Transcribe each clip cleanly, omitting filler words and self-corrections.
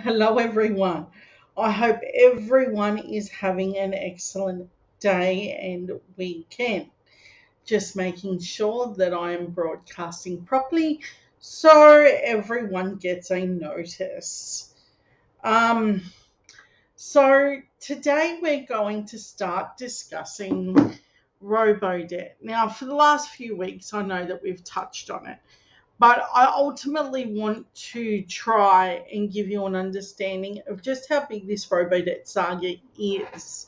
Hello, everyone. I hope everyone is having an excellent day and weekend. Just making sure that I am broadcasting properly so everyone gets a notice. Um, so today we're going to start discussing robo debt. Now, for the last few weeks, I know that we've touched on it, but I ultimately want to try and give you an understanding of just how big this robodebt saga is.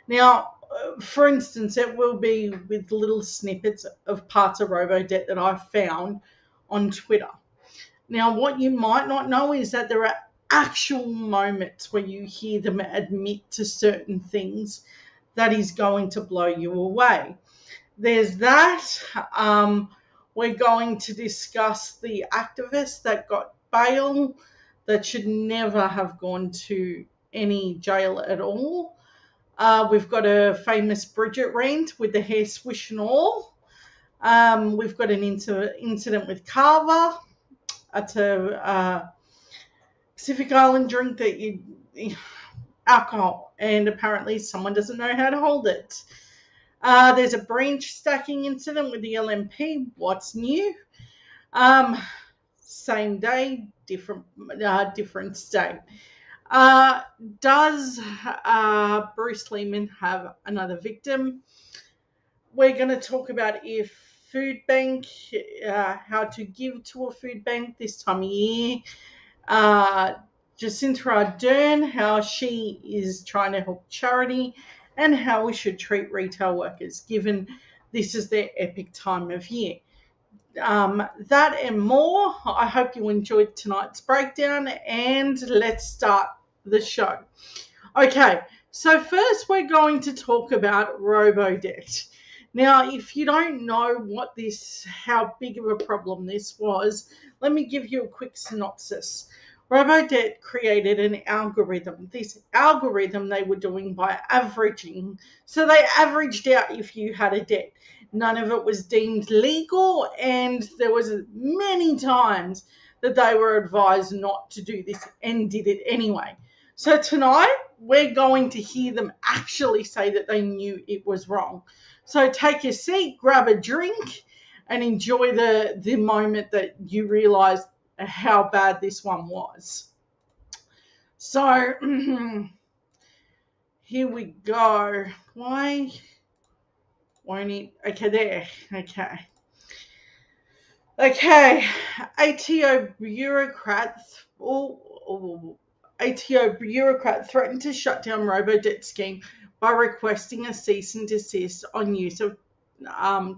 Now, for instance, it will be with little snippets of parts of robodebt that I've found on Twitter. Now, what you might not know is that there are actual moments where you hear them admit to certain things that is going to blow you away. There's that. Um, we're going to discuss the activist that got bail that should never have gone to any jail at all. We've got a famous Bridget rant with the hair swish and all. We've got an incident with Carver. That's a Pacific Island drink that alcohol, and apparently someone doesn't know how to hold it. There's a branch stacking incident with the LMP. What's new? Um, Same day, different state. Uh, does Bruce Lehman have another victim? We're going to talk about if food bank, how to give to a food bank this time of year. Uh, Jacinta Ardern, how she is trying to help charity, and how we should treat retail workers, given this is their epic time of year. That and more. I hope you enjoyed tonight's breakdown, and let's start the show. Okay, so first we're going to talk about robodebt. Now, if you don't know how big of a problem this was, let me give you a quick synopsis. Robodebt created an algorithm. This algorithm they were doing by averaging. So they averaged out if you had a debt. None of it was deemed legal, and there was many times that they were advised not to do this and did it anyway. So tonight we're going to hear them actually say that they knew it was wrong. So take your seat, grab a drink, and enjoy the moment that you realize how bad this one was. So here we go. Why won't it? Okay, there. Okay. ATO bureaucrats. ATO bureaucrat threatened to shut down robodebt scheme by requesting a cease and desist on use of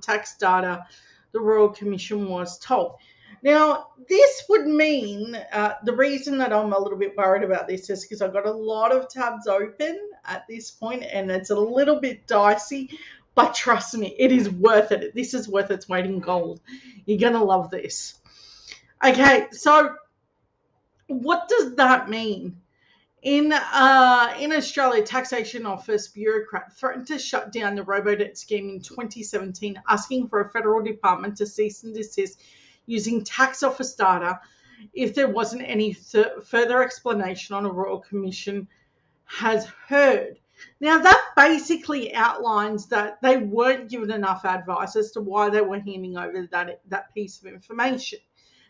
tax data, the Royal Commission was told. Now, this would mean the reason that I'm a little bit worried about this is because I've got a lot of tabs open at this point and it's a little bit dicey, but trust me, it is worth it. This is worth its weight in gold. You're going to love this. Okay, so what does that mean? In Australia, Taxation Office bureaucrat threatened to shut down the robodebt scheme in 2017, asking for a federal department to cease and desist using tax office data if there wasn't any further explanation on a Royal Commission has heard. Now, that basically outlines that they weren't given enough advice as to why they were handing over that piece of information.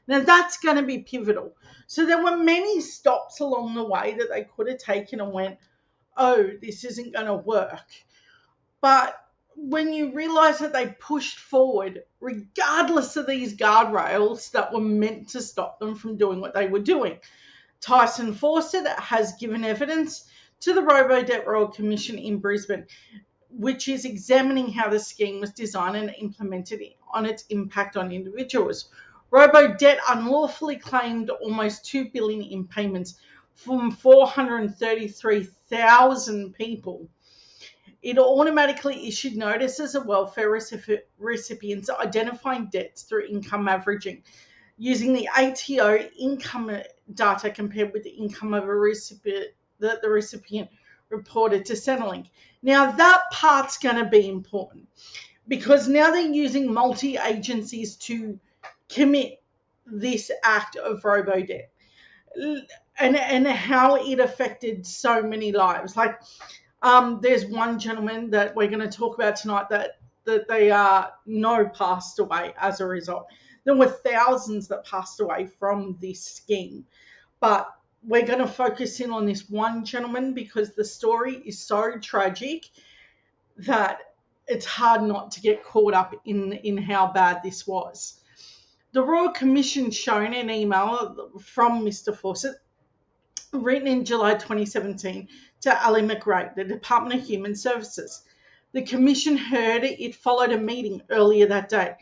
Now, that's going to be pivotal. So there were many stops along the way that they could have taken and went, oh, this isn't going to work. But when you realize that they pushed forward, regardless of these guardrails that were meant to stop them from doing what they were doing, Tyson Fawcett has given evidence to the Robodebt Royal Commission in Brisbane. which is examining how the scheme was designed and implemented on its impact on individuals. Robo-debt unlawfully claimed almost $2 billion in payments from 433,000 people. It automatically issued notices of welfare recipients identifying debts through income averaging, using the ATO income data compared with the income of a recipient that the recipient reported to Centrelink. Now that part's going to be important because now they're using multi-agencies to commit this act of robo-debt, and how it affected so many lives. Like, there's one gentleman that we're going to talk about tonight that they know passed away as a result. There were thousands that passed away from this scheme, but we're going to focus in on this one gentleman because the story is so tragic that it's hard not to get caught up in how bad this was. The Royal Commission shown an email from Mr. Fawcett written in July 2017 to Ali McRae, the Department of Human Services. The Commission heard it followed a meeting earlier that day.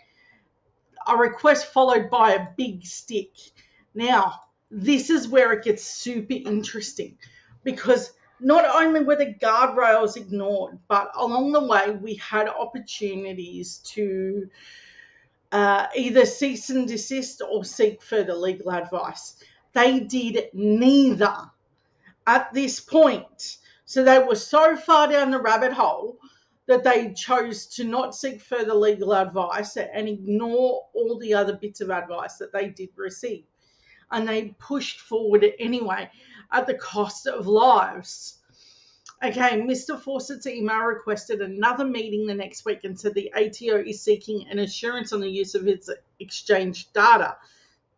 A request followed by a big stick. Now, this is where it gets super interesting because not only were the guardrails ignored, but along the way we had opportunities to either cease and desist or seek further legal advice. They did neither at this point. So they were so far down the rabbit hole that they chose to not seek further legal advice and ignore all the other bits of advice that they did receive. And they pushed forward anyway at the cost of lives. Okay, Mr. Fawcett's email requested another meeting the next week and said the ATO is seeking an assurance on the use of its exchange data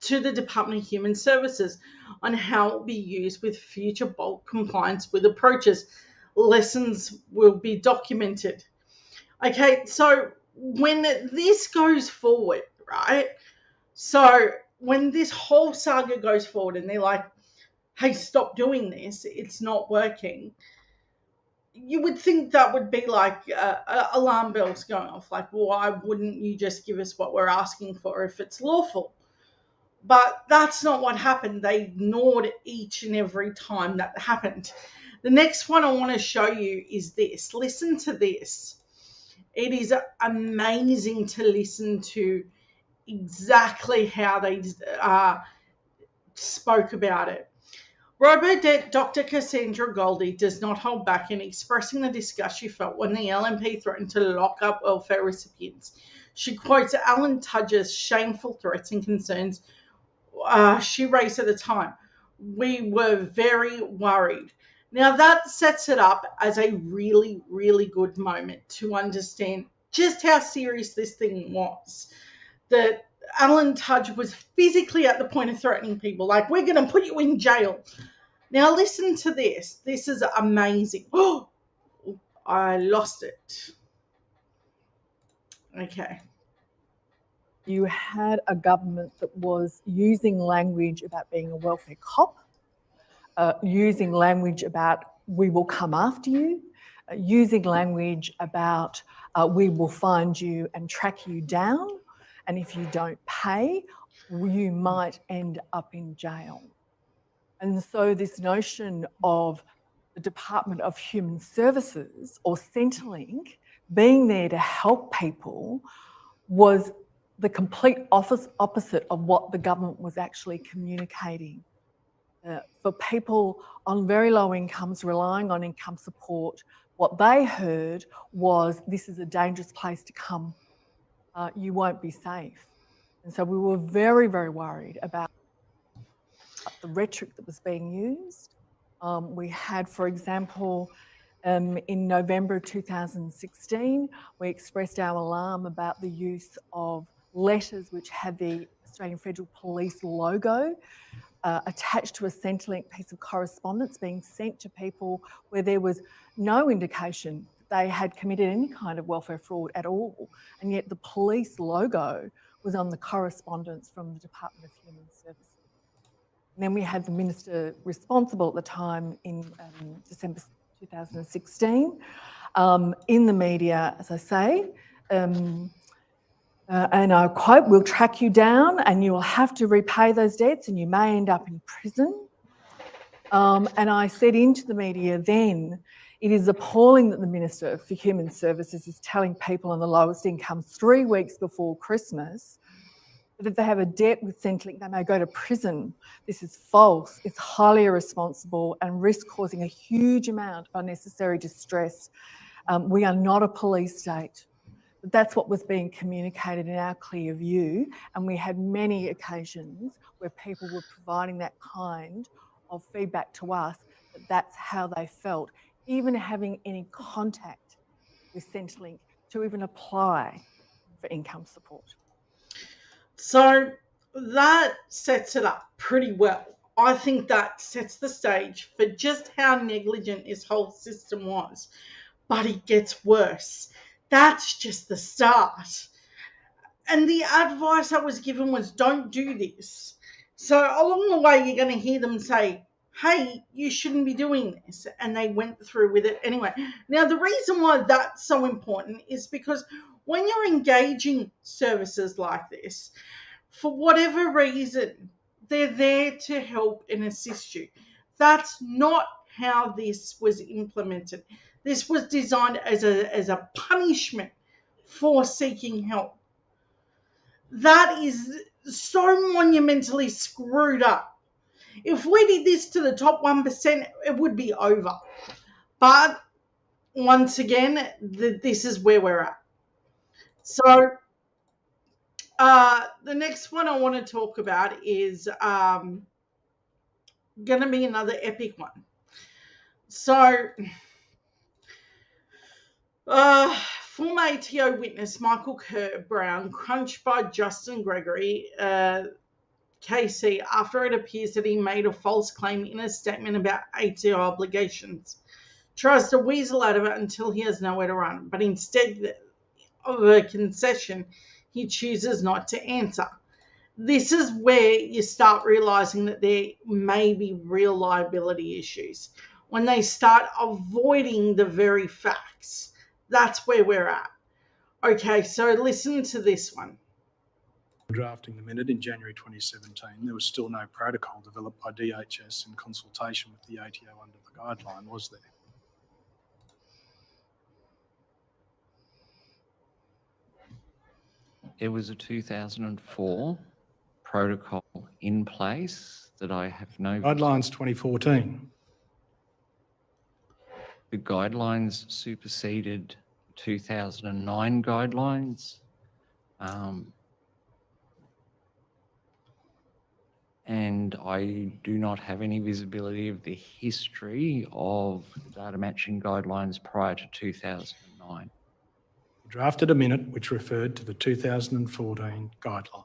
to the Department of Human Services on how it will be used with future bulk compliance with approaches. Lessons will be documented. Okay, so when this goes forward, right? So when this whole saga goes forward and they're like, hey, stop doing this, it's not working, you would think that would be like alarm bells going off. Like, why wouldn't you just give us what we're asking for if it's lawful? But that's not what happened. They ignored each and every time that happened. The next one I want to show you is this. Listen to this. It is amazing to listen to exactly how they spoke about it. Robo-debt Dr. Cassandra Goldie does not hold back in expressing the disgust she felt when the LNP threatened to lock up welfare recipients. She quotes Alan Tudge's shameful threats and concerns she raised at the time. We were very worried. Now that sets it up as a really, really good moment to understand just how serious this thing was. That Alan Tudge was physically at the point of threatening people, like, we're going to put you in jail. Now listen to this. This is amazing. Oh, I lost it. Okay. You had a government that was using language about being a welfare cop, using language about we will come after you, using language about we will find you and track you down, and if you don't pay, you might end up in jail. And so this notion of the Department of Human Services, or Centrelink, being there to help people was the complete opposite of what the government was actually communicating. For people on very low incomes relying on income support, what they heard was, this is a dangerous place to come. You won't be safe. And so we were very, very worried about the rhetoric that was being used. We had, for example, in November 2016, we expressed our alarm about the use of letters which had the Australian Federal Police logo attached to a Centrelink piece of correspondence being sent to people where there was no indication that they had committed any kind of welfare fraud at all, and yet the police logo was on the correspondence from the Department of Human Services. And then we had the minister responsible at the time in December 2016 in the media, as I say. And I quote, "We'll track you down and you will have to repay those debts and you may end up in prison." And I said into the media then, it is appalling that the Minister for Human Services is telling people on the lowest income 3 weeks before Christmas that if they have a debt with Centrelink, they may go to prison. This is false. It's highly irresponsible and risks causing a huge amount of unnecessary distress. We are not a police state. But that's what was being communicated in our clear view. And we had many occasions where people were providing that kind of feedback to us that that's how they felt, even having any contact with Centrelink to even apply for income support. So that sets it up pretty well. I think that sets the stage for just how negligent this whole system was. But it gets worse. That's just the start. And the advice I was given was don't do this. So along the way, you're going to hear them say, hey, you shouldn't be doing this. And they went through with it anyway. Now, the reason why that's so important is because when you're engaging services like this, for whatever reason, they're there to help and assist you. That's not how this was implemented. This was designed as a punishment for seeking help. That is so monumentally screwed up. If we did this to the top 1%, it would be over. But once again, this is where we're at. So the next one I want to talk about is going to be another epic one. So, former ATO witness Michael Kerr Brown crunched by Justin Gregory, KC, after it appears that he made a false claim in a statement about ATO obligations. Tries to weasel out of it until he has nowhere to run, but instead of a concession, he chooses not to answer. This is where you start realizing that there may be real liability issues. When they start avoiding the very facts, that's where we're at. Okay, so listen to this one. Drafting the minute in January 2017, there was still no protocol developed by DHS in consultation with the ATO under the guideline, was there? There was a 2004 protocol in place that I have no... Guidelines 2014. The guidelines superseded 2009 guidelines. And I do not have any visibility of the history of data matching guidelines prior to 2009. Drafted a minute which referred to the 2014 guideline.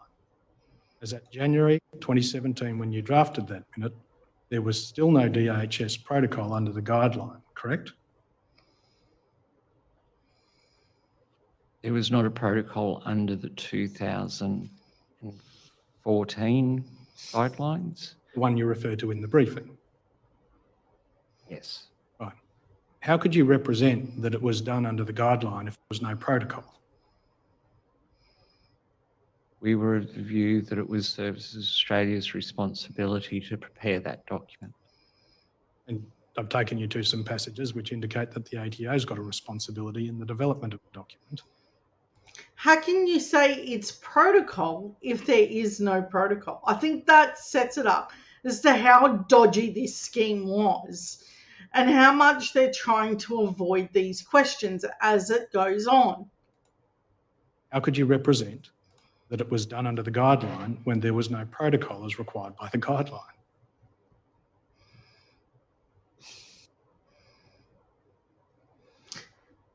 As at January 2017, when you drafted that minute, there was still no DHS protocol under the guideline, correct? There was not a protocol under the 2014 guidelines. The one you referred to in the briefing? Yes. Right. How could you represent that it was done under the guideline if there was no protocol? We were of the view that it was Services Australia's responsibility to prepare that document. And I've taken you to some passages which indicate that the ATO's got a responsibility in the development of the document. How can you say it's protocol if there is no protocol? I think that sets it up as to how dodgy this scheme was and how much they're trying to avoid these questions as it goes on. How could you represent that it was done under the guideline when there was no protocol as required by the guideline?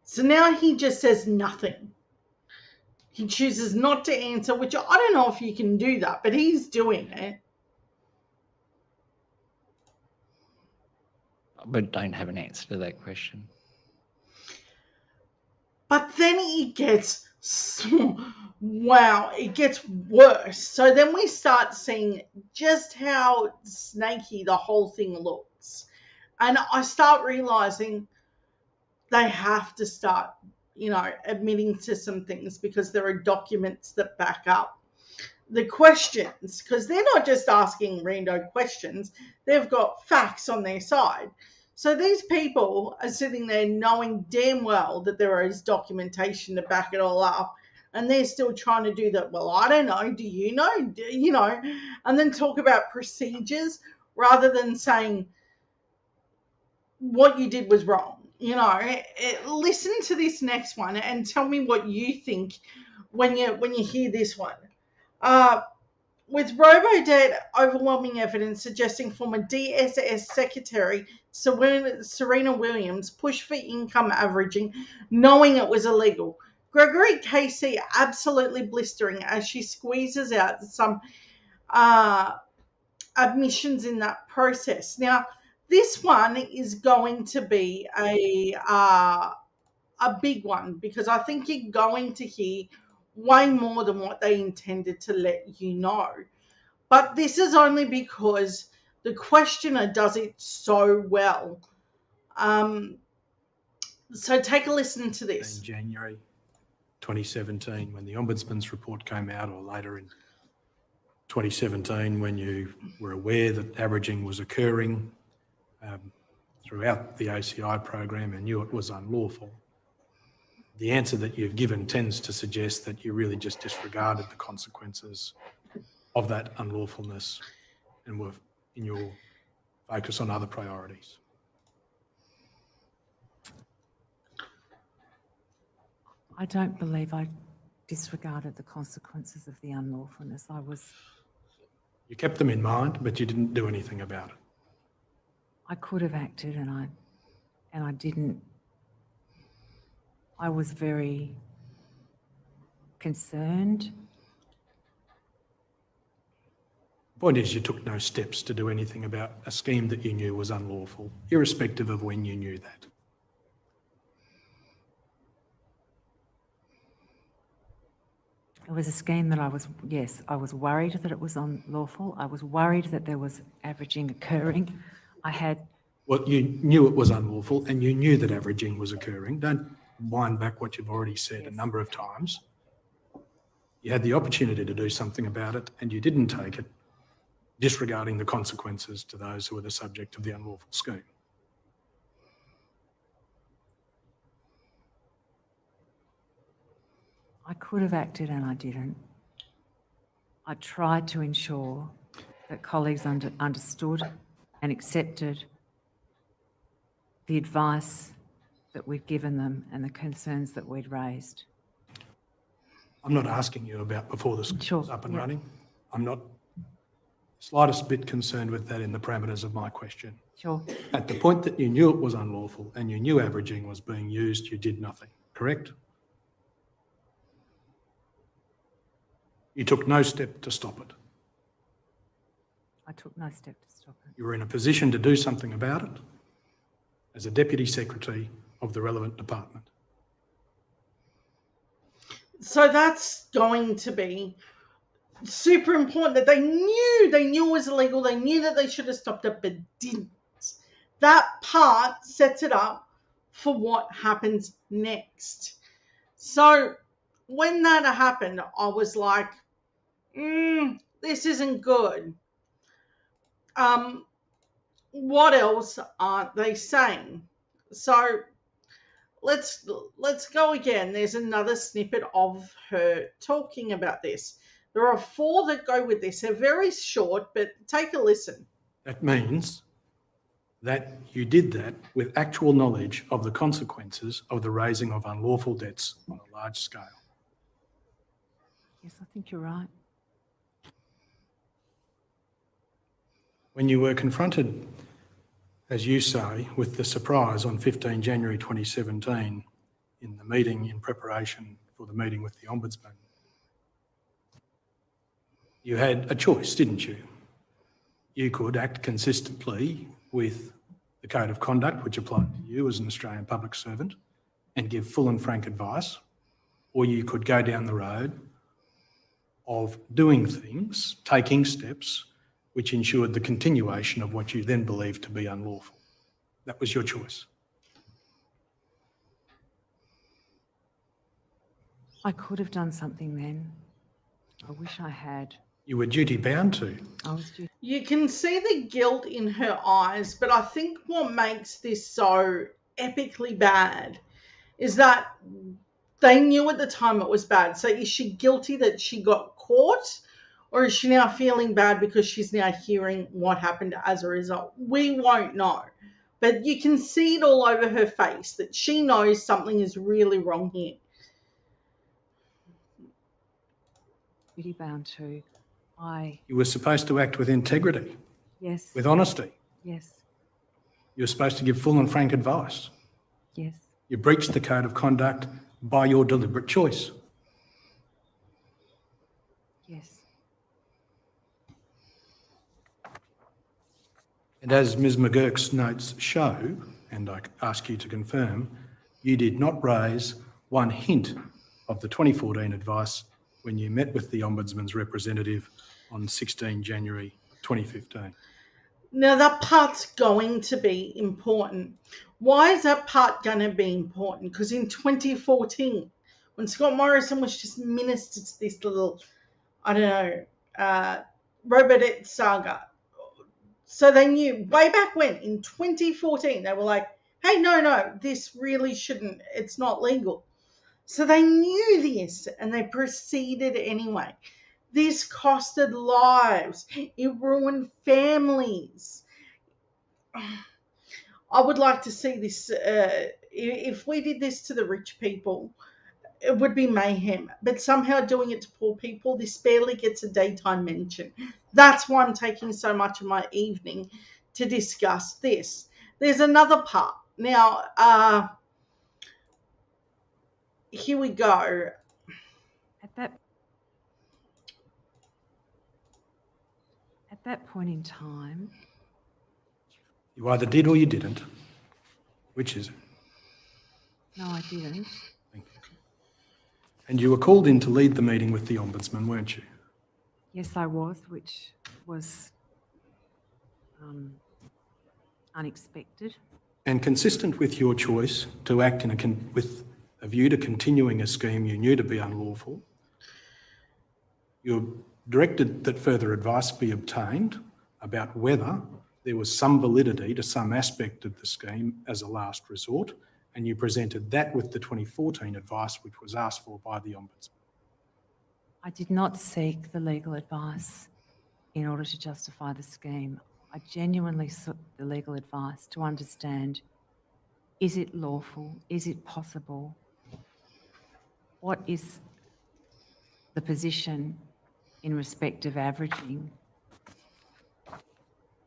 So now he just says nothing. He chooses not to answer, which I don't know if you can do that, but he's doing it. But don't have an answer to that question. But then it gets, wow, it gets worse. So then we start seeing just how snaky the whole thing looks. And I start realizing they have to start, admitting to some things, because there are documents that back up the questions, because they're not just asking rando questions, they've got facts on their side. So these people are sitting there knowing damn well that there is documentation to back it all up, and they're still trying to do that. Well, I don't know. Do you know? And then talk about procedures rather than saying what you did was wrong. Listen to this next one and tell me what you think when you hear this one. With RoboDebt overwhelming evidence suggesting former DSS Secretary Serena Williams pushed for income averaging, knowing it was illegal. Gregory Casey absolutely blistering as she squeezes out some admissions in that process. Now, this one is going to be a big one, because I think you're going to hear way more than what they intended to let you know. But this is only because the questioner does it so well. So take a listen to this. In January 2017, when the Ombudsman's report came out, or later in 2017, when you were aware that averaging was occurring throughout the ACI program and knew it was unlawful, the answer that you've given tends to suggest that you really just disregarded the consequences of that unlawfulness and were in your focus on other priorities. I don't believe I disregarded the consequences of the unlawfulness. You kept them in mind, but you didn't do anything about it. I could have acted and I didn't. I was very concerned. The point is, you took no steps to do anything about a scheme that you knew was unlawful, irrespective of when you knew that. It was a scheme that I was worried that it was unlawful. I was worried that there was averaging occurring. Well, you knew it was unlawful and you knew that averaging was occurring. Don't wind back what you've already said a number of times. You had the opportunity to do something about it and you didn't take it, disregarding the consequences to those who were the subject of the unlawful scheme. I could have acted and I didn't. I tried to ensure that colleagues understood and accepted the advice that we'd given them and the concerns that we'd raised. I'm not asking you about before the school was up and yeah. running. I'm not the slightest bit concerned with that in the parameters of my question. Sure. At the point that you knew it was unlawful and you knew averaging was being used, you did nothing, correct? You took no step to stop it. I took no step to stop it. You were in a position to do something about it as a Deputy Secretary of the relevant department. So that's going to be super important, that they knew it was illegal. They knew that they should have stopped it, but didn't. That part sets it up for what happens next. So when that happened, I was like, this isn't good. What else aren't they saying? So let's go again. There's another snippet of her talking about this. There are 4 that go with this. They're very short, but take a listen. That means that you did that with actual knowledge of the consequences of the raising of unlawful debts on a large scale. Yes, I think you're right. When you were confronted, as you say, with the surprise on 15 January 2017 in the meeting in preparation for the meeting with the Ombudsman, you had a choice, didn't you? You could act consistently with the Code of Conduct, which applied to you as an Australian public servant, and give full and frank advice, or you could go down the road of doing things, taking steps, which ensured the continuation of what you then believed to be unlawful. That was your choice. I could have done something then. I wish I had. You were duty bound to. I was due. You can see the guilt in her eyes, but I think what makes this so epically bad is that they knew at the time it was bad. So is she guilty that she got caught? Or is she now feeling bad because she's now hearing what happened as a result? We won't know. But you can see it all over her face that she knows something is really wrong here. Duty bound to. You were supposed to act with integrity, Yes. with honesty. Yes. You were supposed to give full and frank advice. Yes. You breached the code of conduct by your deliberate choice. Yes. And as Ms McGurk's notes show, and I ask you to confirm, you did not raise one hint of the 2014 advice when you met with the Ombudsman's representative on 16 January 2015. Now, that part's going to be important. Why is that part going to be important? Because in 2014, when Scott Morrison was just minister to this little, I don't know, Robert saga, so they knew way back when, in 2014, they were like, hey, no, this really shouldn't, it's not legal. So they knew this and they proceeded anyway. This costed lives. It ruined families. I would like to see this. If we did this to the rich people, it would be mayhem. But somehow doing it to poor people, this barely gets a daytime mention. That's why I'm taking so much of my evening to discuss this. There's another part. Now, here we go. At that point in time, You either did or you didn't. Which is it? no, I didn't. Thank you. And you were called in to lead the meeting with the Ombudsman, weren't you? Yes, I was, which was unexpected. And consistent with your choice to act with a view to continuing a scheme you knew to be unlawful, you directed that further advice be obtained about whether there was some validity to some aspect of the scheme as a last resort, and you presented that with the 2014 advice which was asked for by the Ombudsman. I did not seek the legal advice in order to justify the scheme. I genuinely sought the legal advice to understand, is it lawful? Is it possible? What is the position in respect of averaging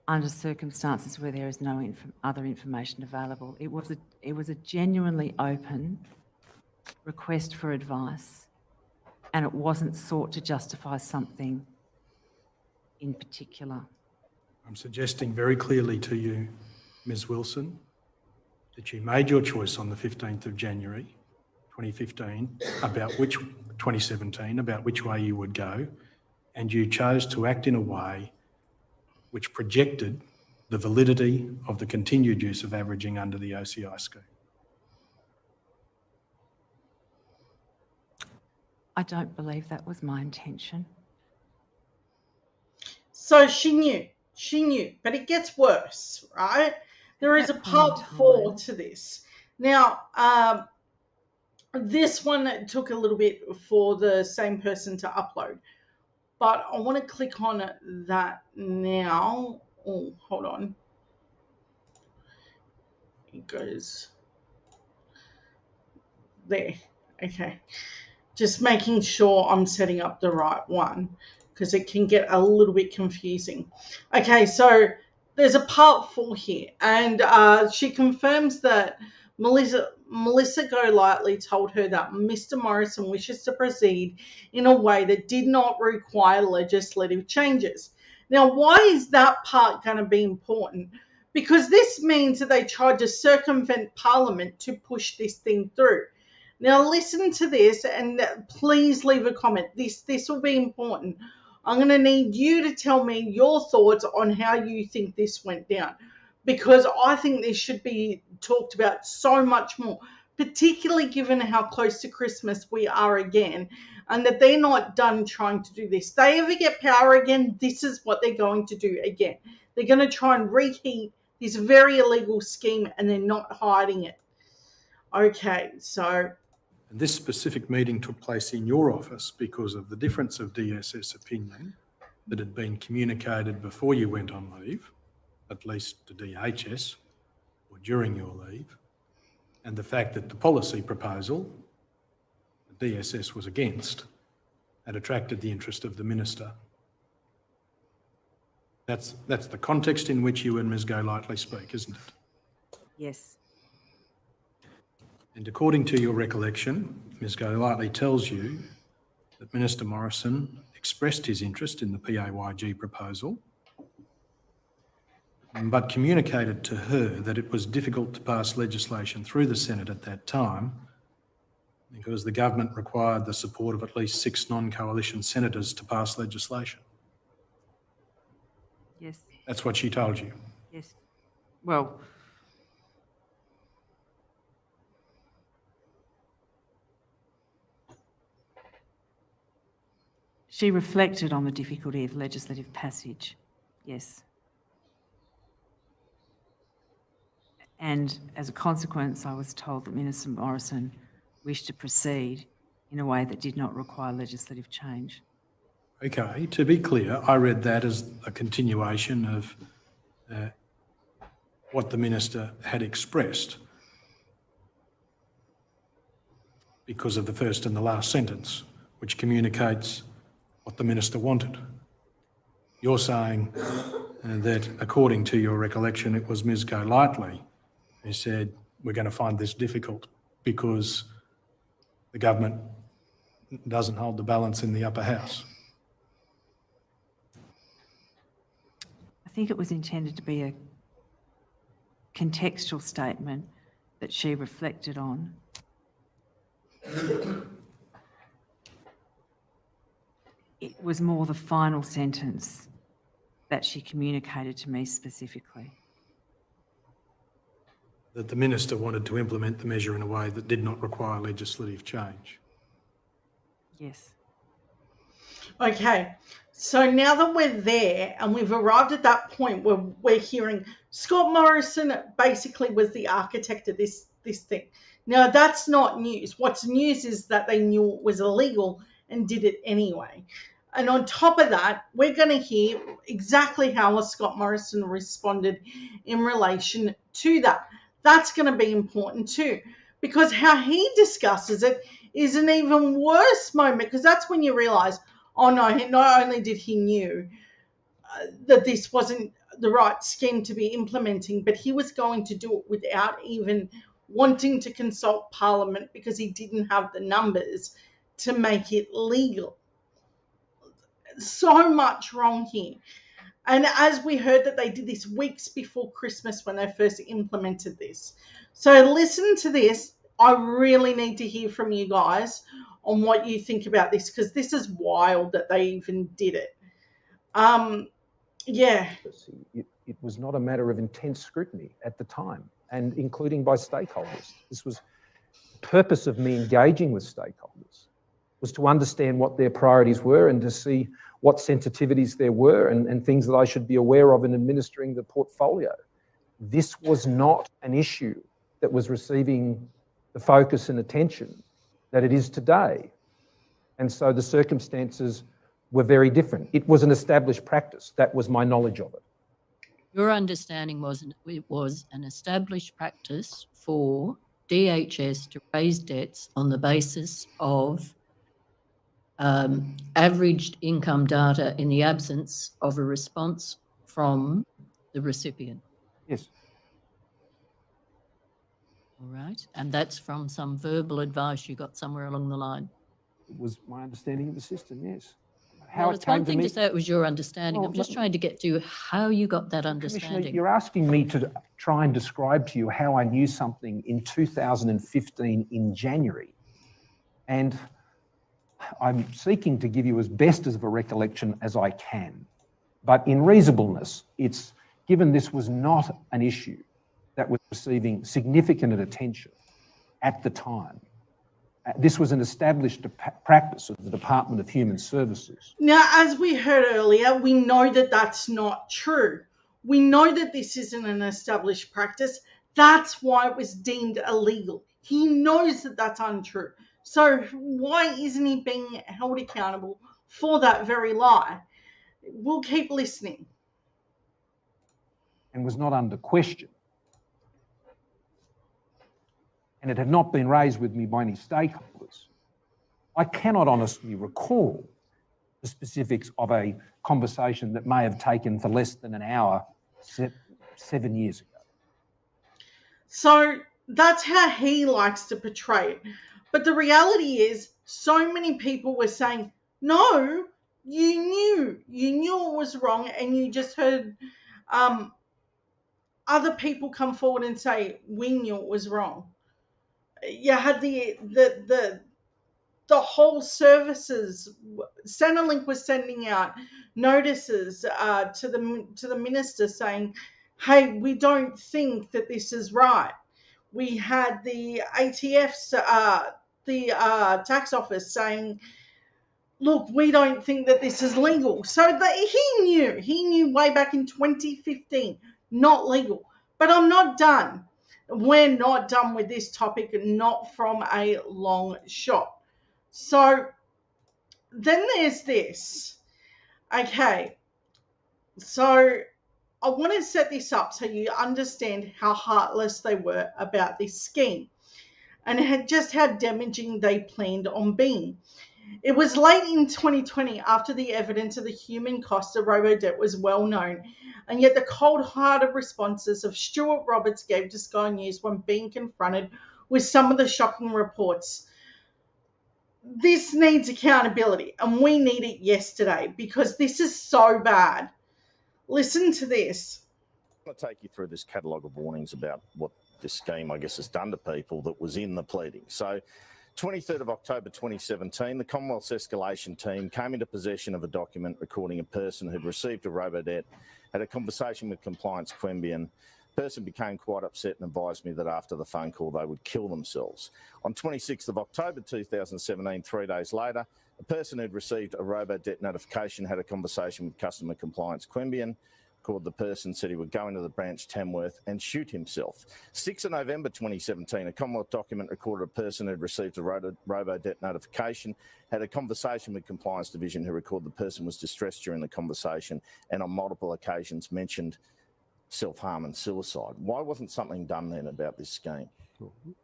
under circumstances where there is no other information available? It was a genuinely open request for advice, and it wasn't sought to justify something in particular. I'm suggesting very clearly to you, Ms Wilson, that you made your choice on the 15th of January 2017 about which way you would go, and you chose to act in a way which projected the validity of the continued use of averaging under the OCI scheme. I don't believe that was my intention. So she knew, but it gets worse, right? There is a part 4 to this. Now, this one took a little bit for the same person to upload, but I want to click on that now. Oh, hold on. It goes there. Okay. Just making sure I'm setting up the right one, because it can get a little bit confusing. Okay, so there's a part 4 here, and she confirms that Melissa Golightly told her that Mr. Morrison wishes to proceed in a way that did not require legislative changes. Now, why is that part going to be important? Because this means that they tried to circumvent Parliament to push this thing through. Now, listen to this, and please leave a comment. This will be important. I'm going to need you to tell me your thoughts on how you think this went down, because I think this should be talked about so much more, particularly given how close to Christmas we are again, and that they're not done trying to do this. They ever get power again, this is what they're going to do again. They're going to try and reheat this very illegal scheme, and they're not hiding it. Okay, so... And this specific meeting took place in your office because of the difference of DSS opinion that had been communicated before you went on leave, at least to DHS, or during your leave, and the fact that the policy proposal the DSS was against had attracted the interest of the Minister. That's the context in which you and Ms Golightly speak, isn't it? Yes. And according to your recollection, Ms Golightly tells you that Minister Morrison expressed his interest in the PAYG proposal, but communicated to her that it was difficult to pass legislation through the Senate at that time because the government required the support of at least 6 non-coalition senators to pass legislation. Yes. That's what she told you. Yes. Well, she reflected on the difficulty of legislative passage. Yes. And as a consequence, I was told that Minister Morrison wished to proceed in a way that did not require legislative change. Okay, to be clear, I read that as a continuation of what the Minister had expressed because of the first and the last sentence, which communicates what the Minister wanted. You're saying that, according to your recollection, it was Ms Golightly who said, we're going to find this difficult because the government doesn't hold the balance in the upper house. I think it was intended to be a contextual statement that she reflected on. It was more the final sentence that she communicated to me specifically. That the Minister wanted to implement the measure in a way that did not require legislative change. Yes. Okay, so now that we're there and we've arrived at that point where we're hearing Scott Morrison basically was the architect of this thing. Now, that's not news. What's news is that they knew it was illegal and did it anyway. And on top of that, we're going to hear exactly how Scott Morrison responded in relation to that. That's going to be important too, because how he discusses it is an even worse moment, because that's when you realise, oh no, not only did he knew that this wasn't the right scheme to be implementing, but he was going to do it without even wanting to consult Parliament because he didn't have the numbers to make it legal. So much wrong here. And as we heard that they did this weeks before Christmas when they first implemented this. So listen to this. I really need to hear from you guys on what you think about this, because this is wild that they even did it. Yeah. It was not a matter of intense scrutiny at the time, and including by stakeholders. This was the purpose of me engaging with stakeholders, was to understand what their priorities were and to see what sensitivities there were and things that I should be aware of in administering the portfolio. This was not an issue that was receiving the focus and attention that it is today. And so the circumstances were very different. It was an established practice. That was my knowledge of it. Your understanding was it was an established practice for DHS to raise debts on the basis of averaged income data in the absence of a response from the recipient. Yes. All right. And that's from some verbal advice you got somewhere along the line. It was my understanding of the system, yes. Well, it's one thing to say it was your understanding. I'm just trying to get to how you got that understanding. You're asking me to try and describe to you how I knew something in 2015 in January. And I'm seeking to give you as best of a recollection as I can. But in reasonableness, it's given this was not an issue that was receiving significant attention, at the time. This was an established practice of the Department of Human Services. Now, as we heard earlier, we know that that's not true. We know that this isn't an established practice. That's why it was deemed illegal. He knows that that's untrue. So why isn't he being held accountable for that very lie? We'll keep listening. And was not under question. And it had not been raised with me by any stakeholders. I cannot honestly recall the specifics of a conversation that may have taken for less than an hour 7 years ago. So that's how he likes to portray it. But the reality is, so many people were saying, no, you knew it was wrong, and you just heard other people come forward and say, we knew it was wrong. You had the whole services. Centrelink was sending out notices to the minister saying, hey, we don't think that this is right. We had the ATF's, the tax office saying, look, we don't think that this is legal. So he knew way back in 2015, not legal. But I'm not done. We're not done with this topic, not from a long shot. So then there's this. Okay, so I want to set this up so you understand how heartless they were about this scheme and just how damaging they planned on being. It was late in 2020 after the evidence of the human cost of robo-debt was well known, and yet the cold-hearted responses of Stuart Roberts gave to Sky News when being confronted with some of the shocking reports. This needs accountability, and we need it yesterday because this is so bad. Listen to this. I'm going to take you through this catalogue of warnings about what this scheme, I guess, has done to people that was in the pleading. So 23rd of October 2017, the Commonwealth's escalation team came into possession of a document recording a person who'd received a robo-debt, had a conversation with Compliance Queanbeyan. The person became quite upset and advised me that after the phone call they would kill themselves. On 26th of October 2017, 3 days later, a person who'd received a robo-debt notification had a conversation with Customer Compliance Queanbeyan. Called the person, said he would go into the branch Tamworth and shoot himself. 6th of November 2017, a Commonwealth document recorded a person who'd received a robo-debt notification, had a conversation with Compliance Division who recorded the person was distressed during the conversation and on multiple occasions mentioned self-harm and suicide. Why wasn't something done then about this scheme?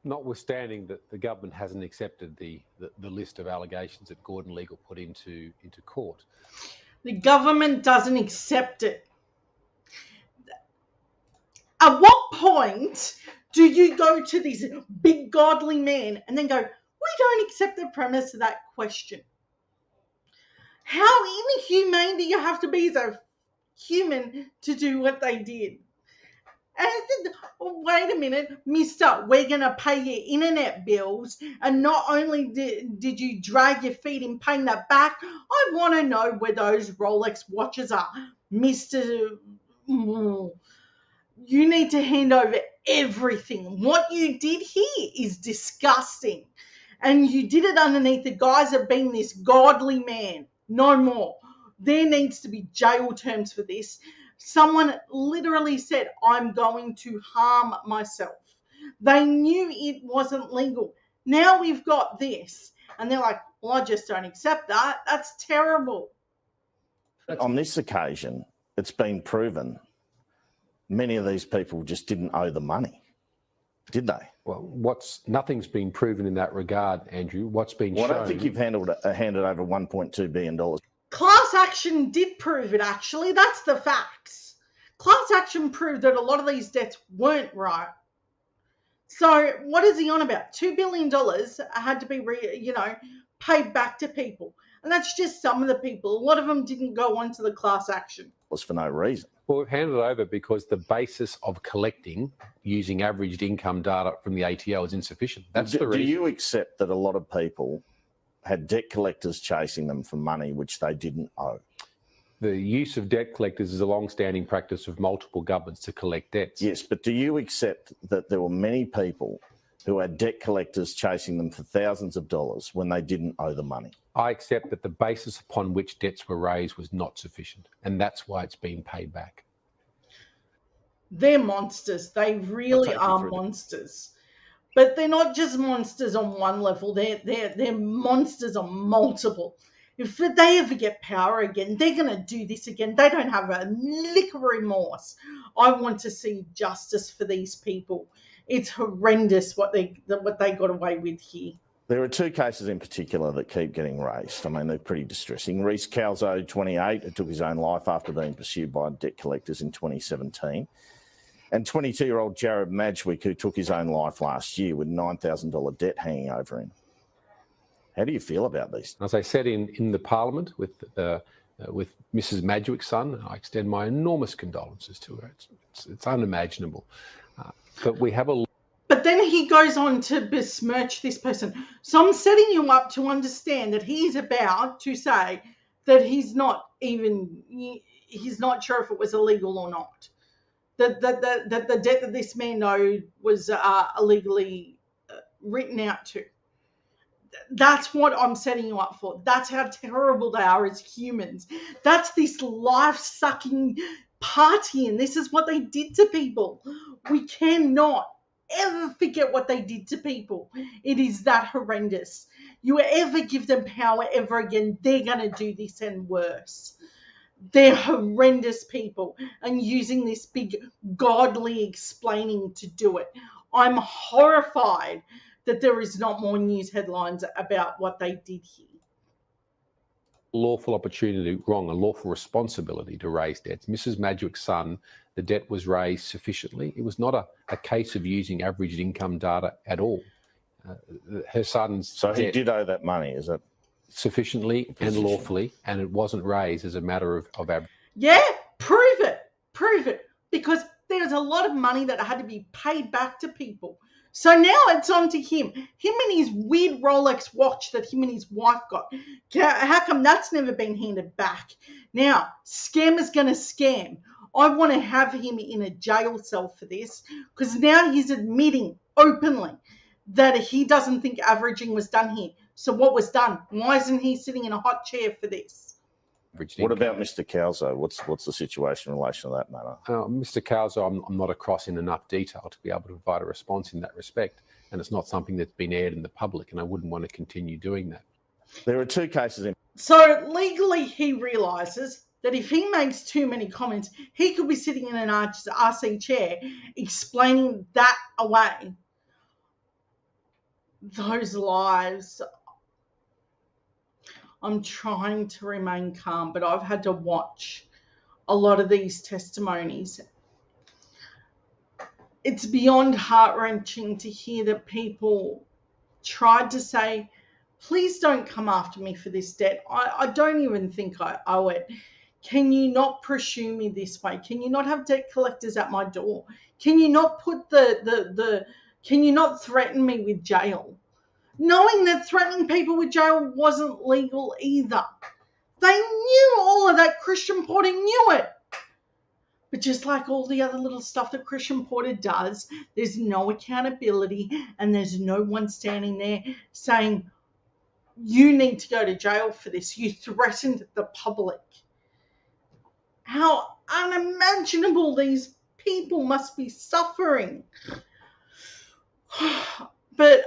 Notwithstanding that the government hasn't accepted the list of allegations that Gordon Legal put into court. The government doesn't accept it. At what point do you go to this big godly man and then go, we don't accept the premise of that question? How inhumane do you have to be as a human to do what they did? And I said, oh, wait a minute, mister, we're going to pay your internet bills. And not only did you drag your feet in paying that back, I want to know where those Rolex watches are. Mister, you need to hand over everything. What you did here is disgusting. And you did it underneath the guise of being this godly man. No more. There needs to be jail terms for this. Someone literally said, I'm going to harm myself. They knew it wasn't legal. Now we've got this. And they're like, well, I just don't accept that. That's terrible. On this occasion, it's been proven many of these people just didn't owe the money, did they? Well, nothing's been proven in that regard, Andrew. What's been shown... I don't think you've handed over $1.2 billion. Class action did prove it, actually. That's the facts. Class action proved that a lot of these debts weren't right. So what is he on about? $2 billion had to be, paid back to people. And that's just some of the people. A lot of them didn't go on to the class action. Was for no reason. Well, we've handed it over because the basis of collecting using averaged income data from the ATO is insufficient. That's the reason. Do you accept that a lot of people had debt collectors chasing them for money which they didn't owe? The use of debt collectors is a long-standing practice of multiple governments to collect debts. Yes, but do you accept that there were many people who had debt collectors chasing them for thousands of dollars when they didn't owe the money. I accept that the basis upon which debts were raised was not sufficient, and that's why it's being paid back. They're monsters. They really take you are through the- monsters. But they're not just monsters on one level. They're monsters on multiple. If they ever get power again, they're going to do this again. They don't have a lick of remorse. I want to see justice for these people. It's horrendous what they got away with here. There are two cases in particular that keep getting raised. I mean, they're pretty distressing. Reece Calzo, 28, who took his own life after being pursued by debt collectors in 2017. And 22-year-old Jared Madgwick, who took his own life last year with $9,000 debt hanging over him. How do you feel about these? As I said in the Parliament with Mrs. Madgwick's son, I extend my enormous condolences to her. It's unimaginable. But we have a... But then he goes on to besmirch this person. So I'm setting you up to understand that he's about to say that he's not sure if it was illegal or not. That the debt that this man owed was illegally written out to. That's what I'm setting you up for. That's how terrible they are as humans. That's this life-sucking party, and this is what they did to people. We cannot ever forget what they did to people. It is that horrendous. You ever give them power ever again, they're going to do this and worse. They're horrendous people and using this big godly explaining to do it. I'm horrified that there is not more news headlines about what they did here. Lawful opportunity, a lawful responsibility to raise debts. Mrs. Madgwick's son, the debt was raised sufficiently. It was not a case of using average income data at all. Her son's So he debt did owe that money, is it? sufficiently and lawfully, and it wasn't raised as a matter of average. Yeah, prove it. Because there's a lot of money that had to be paid back to people. So now it's on to him. Him and his weird Rolex watch that him and his wife got. How come that's never been handed back? Now, scammer's going to scam. I want to have him in a jail cell for this because now he's admitting openly that he doesn't think averaging was done here. So what was done? Why isn't he sitting in a hot chair for this? What about Mr. Calzo? What's the situation in relation to that matter? Mr. Calzo, I'm not across in enough detail to be able to provide a response in that respect, and it's not something that's been aired in the public, and I wouldn't want to continue doing that. There are two cases in... So legally he realises that if he makes too many comments, he could be sitting in an RC chair explaining that away. Those lives... I'm trying to remain calm, but I've had to watch a lot of these testimonies. It's beyond heart-wrenching to hear that people tried to say, please don't come after me for this debt. I don't even think I owe it. Can you not pursue me this way? Can you not have debt collectors at my door? Can you not put can you not threaten me with jail? Knowing that threatening people with jail wasn't legal either. They knew all of that. Christian Porter knew it. But just like all the other little stuff that Christian Porter does, there's no accountability and there's no one standing there saying, you need to go to jail for this. You threatened the public. How unimaginable these people must be suffering. But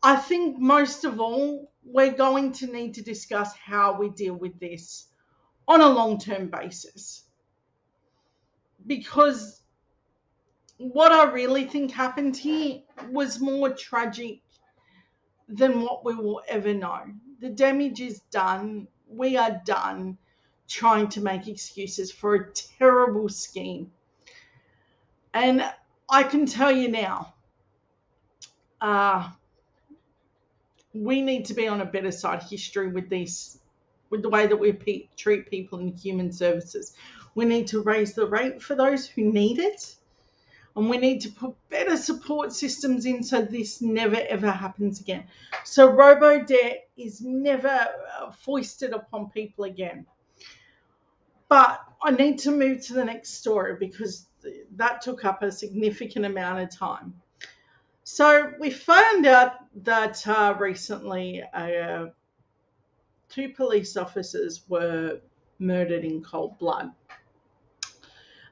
I think most of all, we're going to need to discuss how we deal with this on a long-term basis. Because what I really think happened here was more tragic than what we will ever know. The damage is done. We are done trying to make excuses for a terrible scheme. And I can tell you now, we need to be on a better side of history with this, with the way that we treat people in human services. We need to raise the rate for those who need it. And we need to put better support systems in so this never, ever happens again. So robo-debt is never foisted upon people again. But I need to move to the next story because that took up a significant amount of time. So we found out that recently 2 police officers were murdered in cold blood.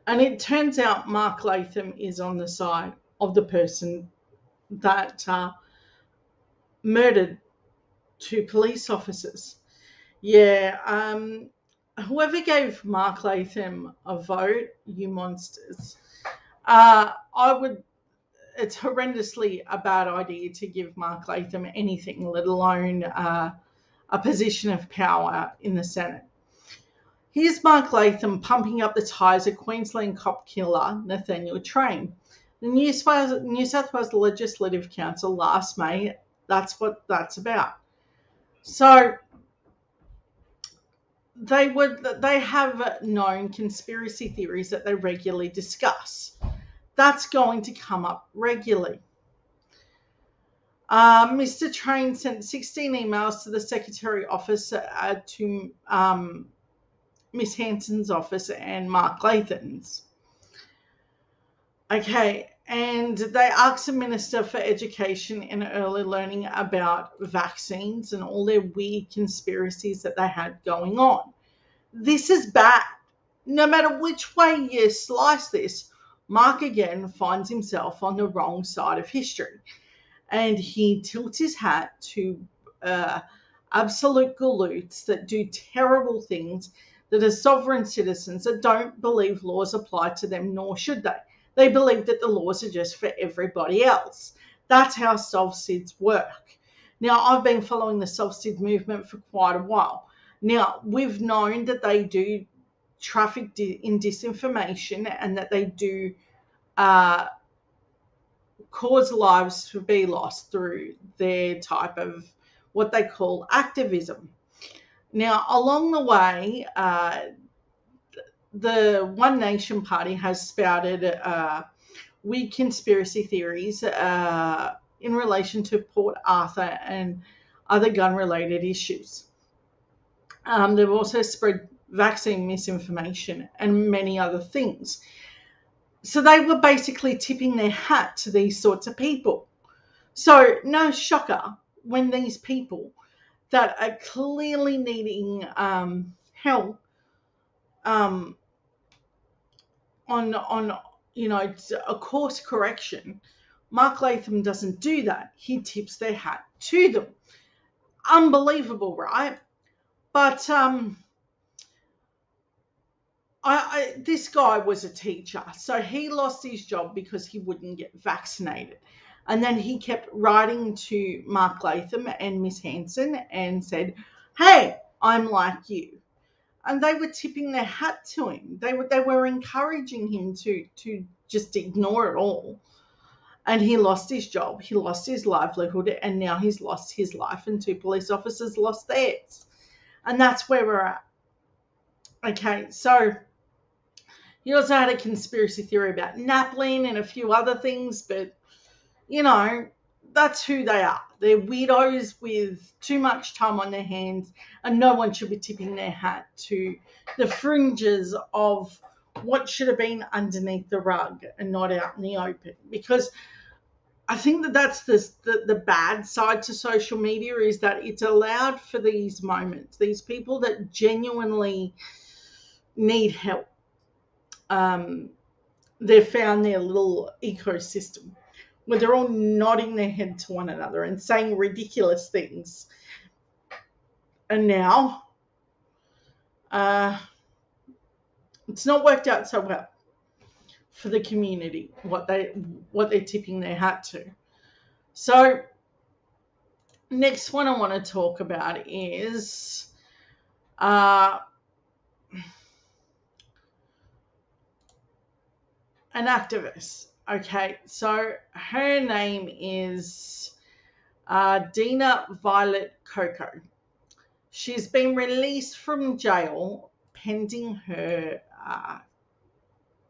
And it turns out Mark Latham is on the side of the person that murdered 2 police officers. Yeah, whoever gave Mark Latham a vote, you monsters. It's horrendously a bad idea to give Mark Latham anything, let alone a position of power in the Senate. Here's Mark Latham pumping up the tyres of Queensland cop killer Nathaniel Train. The New South Wales Legislative Council last May, that's what that's about. So they have known conspiracy theories that they regularly discuss. That's going to come up regularly. Mr. Train sent 16 emails to the Secretary office to Miss Hanson's office and Mark Latham's. Okay, and they asked the Minister for Education and Early Learning about vaccines and all their weird conspiracies that they had going on. This is bad. No matter which way you slice this, Mark again finds himself on the wrong side of history. And he tilts his hat to absolute galoots that do terrible things, that are sovereign citizens that don't believe laws apply to them, nor should they. They believe that the laws are just for everybody else. That's how SovSids work. Now, I've been following the SovSid movement for quite a while. Now, we've known that they do traffic in disinformation and that they do cause lives to be lost through their type of what they call activism. Now, along the way, the One Nation Party has spouted weird conspiracy theories in relation to Port Arthur and other gun-related issues. They've also spread vaccine misinformation and many other things. So they were basically tipping their hat to these sorts of people. So no shocker when these people that are clearly needing help on a course correction, Mark Latham doesn't do that. He tips their hat to them. Unbelievable, right? But this guy was a teacher, so he lost his job because he wouldn't get vaccinated. And then he kept writing to Mark Latham and Miss Hanson and said, hey, I'm like you. And they were tipping their hat to him. They were encouraging him to just ignore it all. And he lost his job, he lost his livelihood, and now he's lost his life, and 2 police officers lost theirs. And that's where we're at. Okay, so he also had a conspiracy theory about Napling and a few other things, but, that's who they are. They're weirdos with too much time on their hands, and no one should be tipping their hat to the fringes of what should have been underneath the rug and not out in the open. Because I think that's the bad side to social media, is that it's allowed for these moments, these people that genuinely need help. They've found their little ecosystem where they're all nodding their head to one another and saying ridiculous things. And now it's not worked out so well for the community, what they're tipping their hat to. So next one I want to talk about is an activist. Okay, so her name is Dina Violet Coco. She's been released from jail pending her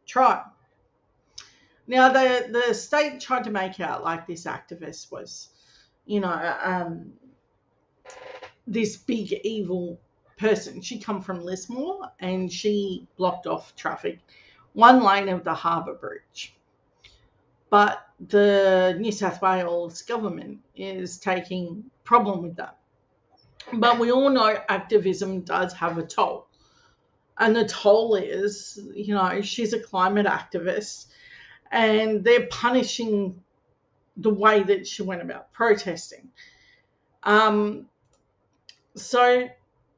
trial. Now, the state tried to make out like this activist was, this big evil person. She come from Lismore and she blocked off traffic 1 lane of the Harbour Bridge. But the New South Wales government is taking problem with that. But we all know activism does have a toll. And the toll is, she's a climate activist and they're punishing the way that she went about protesting. So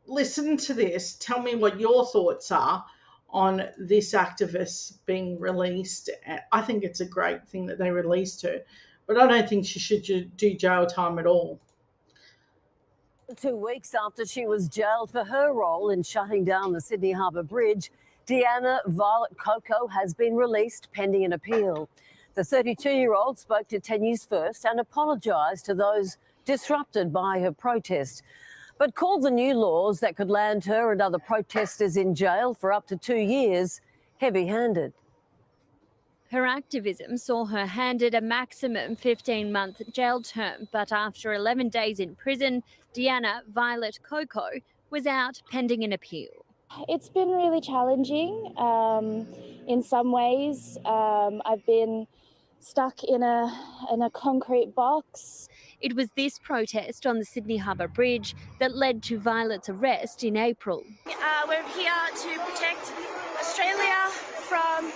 listen to this. Tell me what your thoughts are on this activist being released. I think it's a great thing that they released her, but I don't think she should do jail time at all. 2 weeks after she was jailed for her role in shutting down the Sydney Harbour Bridge, Deanna Violet Coco has been released pending an appeal. The 32-year-old spoke to 10 News First and apologised to those disrupted by her protest, but called the new laws that could land her and other protesters in jail for up to 2 years heavy-handed. Her activism saw her handed a maximum 15-month jail term, but after 11 days in prison, Deanna Violet Coco was out pending an appeal. It's been really challenging in some ways. I've been stuck in a concrete box. It was this protest on the Sydney Harbour Bridge that led to Violet's arrest in April. We're here to protect Australia from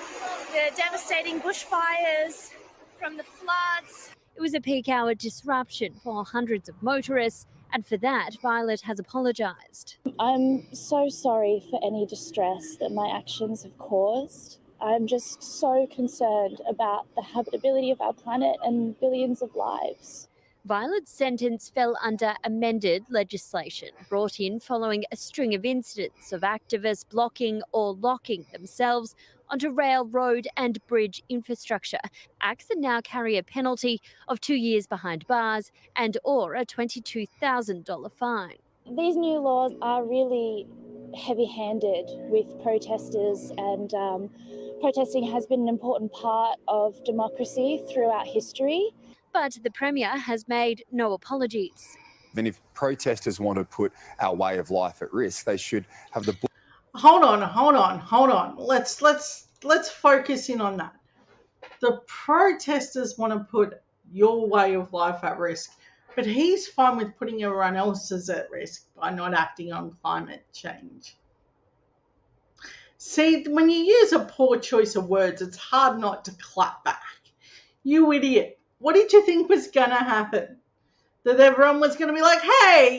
the devastating bushfires, from the floods. It was a peak hour disruption for hundreds of motorists, and for that, Violet has apologised. I'm so sorry for any distress that my actions have caused. I'm just so concerned about the habitability of our planet and billions of lives. Violet's sentence fell under amended legislation brought in following a string of incidents of activists blocking or locking themselves onto rail, road and bridge infrastructure, acts that now carry a penalty of 2 years behind bars and or a $22,000 fine. These new laws are really heavy-handed with protesters, and protesting has been an important part of democracy throughout history. But the Premier has made no apologies. Then if protesters want to put our way of life at risk, they should have the... Hold on. Let's focus in on that. The protesters want to put your way of life at risk, but he's fine with putting everyone else's at risk by not acting on climate change. See, when you use a poor choice of words, it's hard not to clap back. You idiot. What did you think was going to happen? That everyone was going to be like, hey,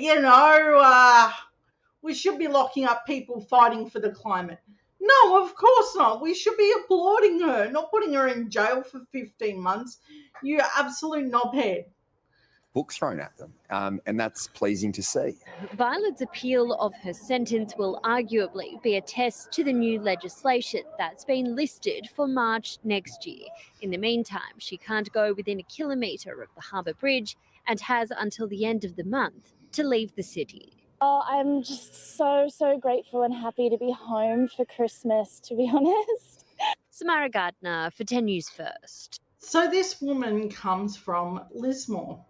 we should be locking up people fighting for the climate. No, of course not. We should be applauding her, not putting her in jail for 15 months. You absolute knobhead. Books thrown at them, and that's pleasing to see. Violet's appeal of her sentence will arguably be a test to the new legislation that's been listed for March next year. In the meantime, she can't go within a kilometre of the Harbour Bridge and has until the end of the month to leave the city. Oh, I'm just so grateful and happy to be home for Christmas, to be honest. Samara Gardner for 10 News First. So this woman comes from Lismore.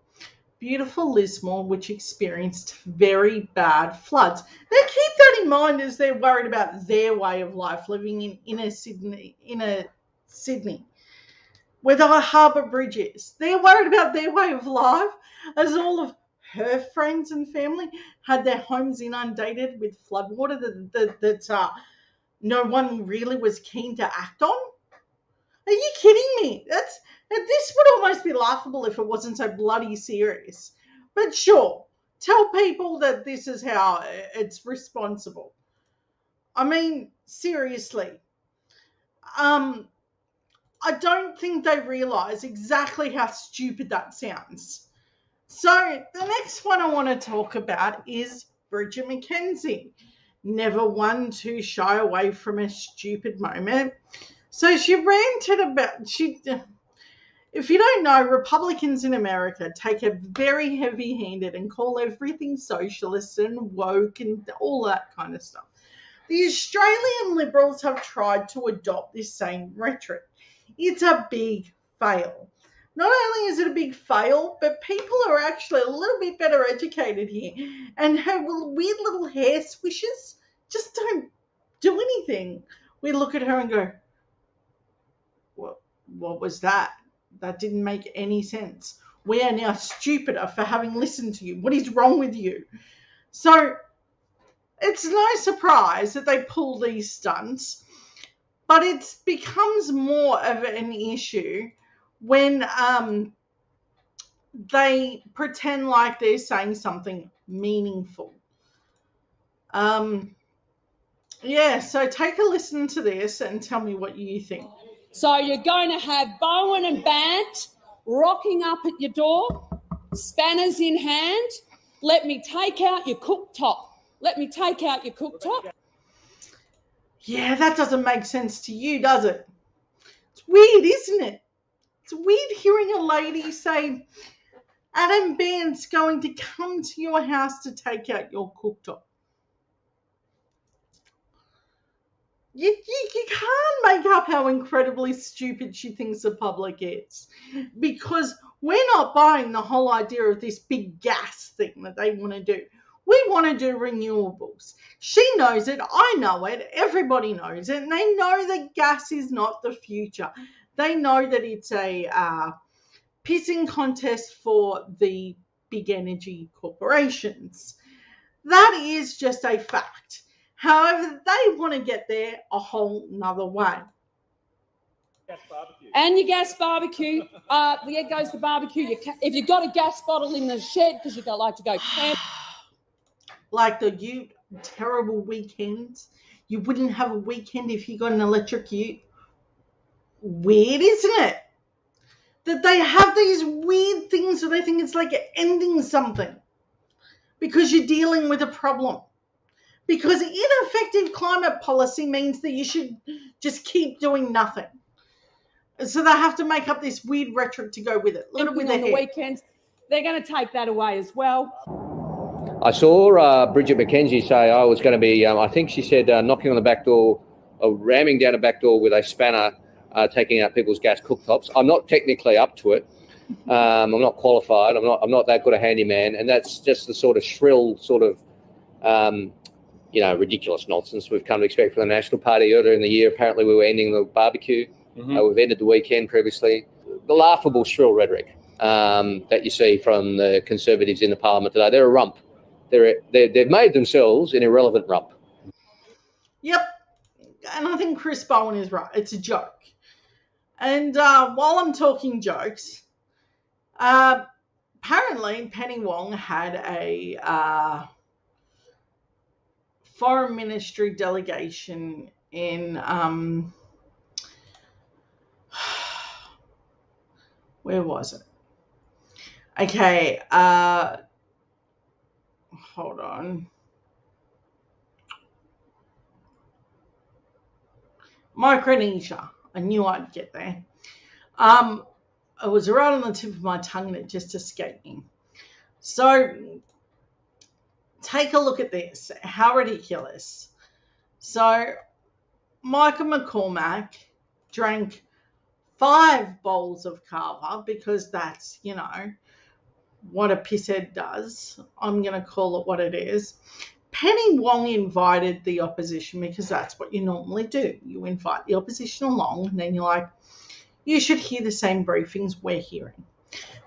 Beautiful Lismore, which experienced very bad floods. Now keep that in mind as they're worried about their way of life, living in inner Sydney, where the harbour bridge is. They're worried about their way of life as all of her friends and family had their homes inundated with floodwater that no one really was keen to act on. Are you kidding me? This would almost be laughable if it wasn't so bloody serious. But sure, tell people that this is how it's responsible. I mean, seriously. I don't think they realise exactly how stupid that sounds. So the next one I want to talk about is Bridget McKenzie. Never one to shy away from a stupid moment. So she ranted about... If you don't know, Republicans in America take a very heavy-handed and call everything socialist and woke and all that kind of stuff. The Australian Liberals have tried to adopt this same rhetoric. It's a big fail. Not only is it a big fail, but people are actually a little bit better educated here. And her weird little hair swishes just don't do anything. We look at her and go, what was that? That didn't make any sense. We are now stupider for having listened to you. What is wrong with you? So it's no surprise that they pull these stunts, but it becomes more of an issue when they pretend like they're saying something meaningful. Yeah, so take a listen to this and tell me what you think. So you're going to have Bowen and Bant rocking up at your door, spanners in hand. Let me take out your cooktop. Let me take out your cooktop. Yeah, that doesn't make sense to you, does it? It's weird, isn't it? It's weird hearing a lady say, Adam Bant's going to come to your house to take out your cooktop. You can't make up how incredibly stupid she thinks the public is, because we're not buying the whole idea of this big gas thing that they want to do. We want to do renewables. She knows it. I know it. Everybody knows it. And they know that gas is not the future. They know that it's a pissing contest for the big energy corporations. That is just a fact. However, they want to get there a whole nother way. And your gas barbecue. There goes the barbecue. If you've got a gas bottle in the shed because you like to go camp. Like the terrible weekends. You wouldn't have a weekend if you got an electric ute. Weird, isn't it? That they have these weird things where they think it's like ending something because you're dealing with a problem. Because ineffective climate policy means that you should just keep doing nothing. So they have to make up this weird rhetoric to go with it. Look with on the weekends. They're going to take that away as well. I saw Bridget McKenzie say I was going to be, I think she said, knocking on the back door, or ramming down a back door with a spanner, taking out people's gas cooktops. I'm not technically up to it. I'm not qualified. I'm not that good a handyman. And that's just the sort of shrill sort of, ridiculous nonsense we've come to expect from the National Party. Earlier in the year, apparently we were ending the barbecue. We've ended the weekend previously. The laughable, shrill rhetoric that you see from the Conservatives in the Parliament today. They're a rump. They've made themselves an irrelevant rump. Yep. And I think Chris Bowen is right. It's a joke. And while I'm talking jokes, apparently Penny Wong had a foreign ministry delegation in where was it? Okay, hold on. Micronesia. I knew I'd get there. It was right on the tip of my tongue and it just escaped me. So take a look at this. How ridiculous. So Michael McCormack drank 5 bowls of kava because that's, what a pisshead does. I'm going to call it what it is. Penny Wong invited the opposition because that's what you normally do. You invite the opposition along and then you're like, you should hear the same briefings we're hearing.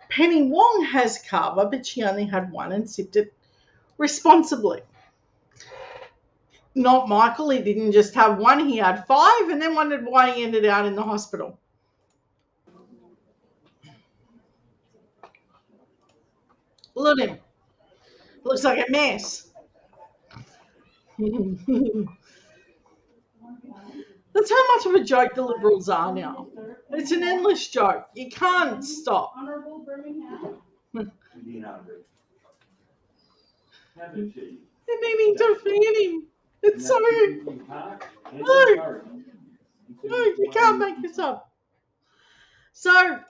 Penny Wong has kava, but she only had 1 and sipped it responsibly. Not Michael. He didn't just have 1, he had 5 and then wondered why he ended out in the hospital. Look at him. Looks like a mess. That's how much of a joke the Liberals are now. It's an endless joke. You can't stop. They're meaning to fan him. It's so... No, you can't make this up. So,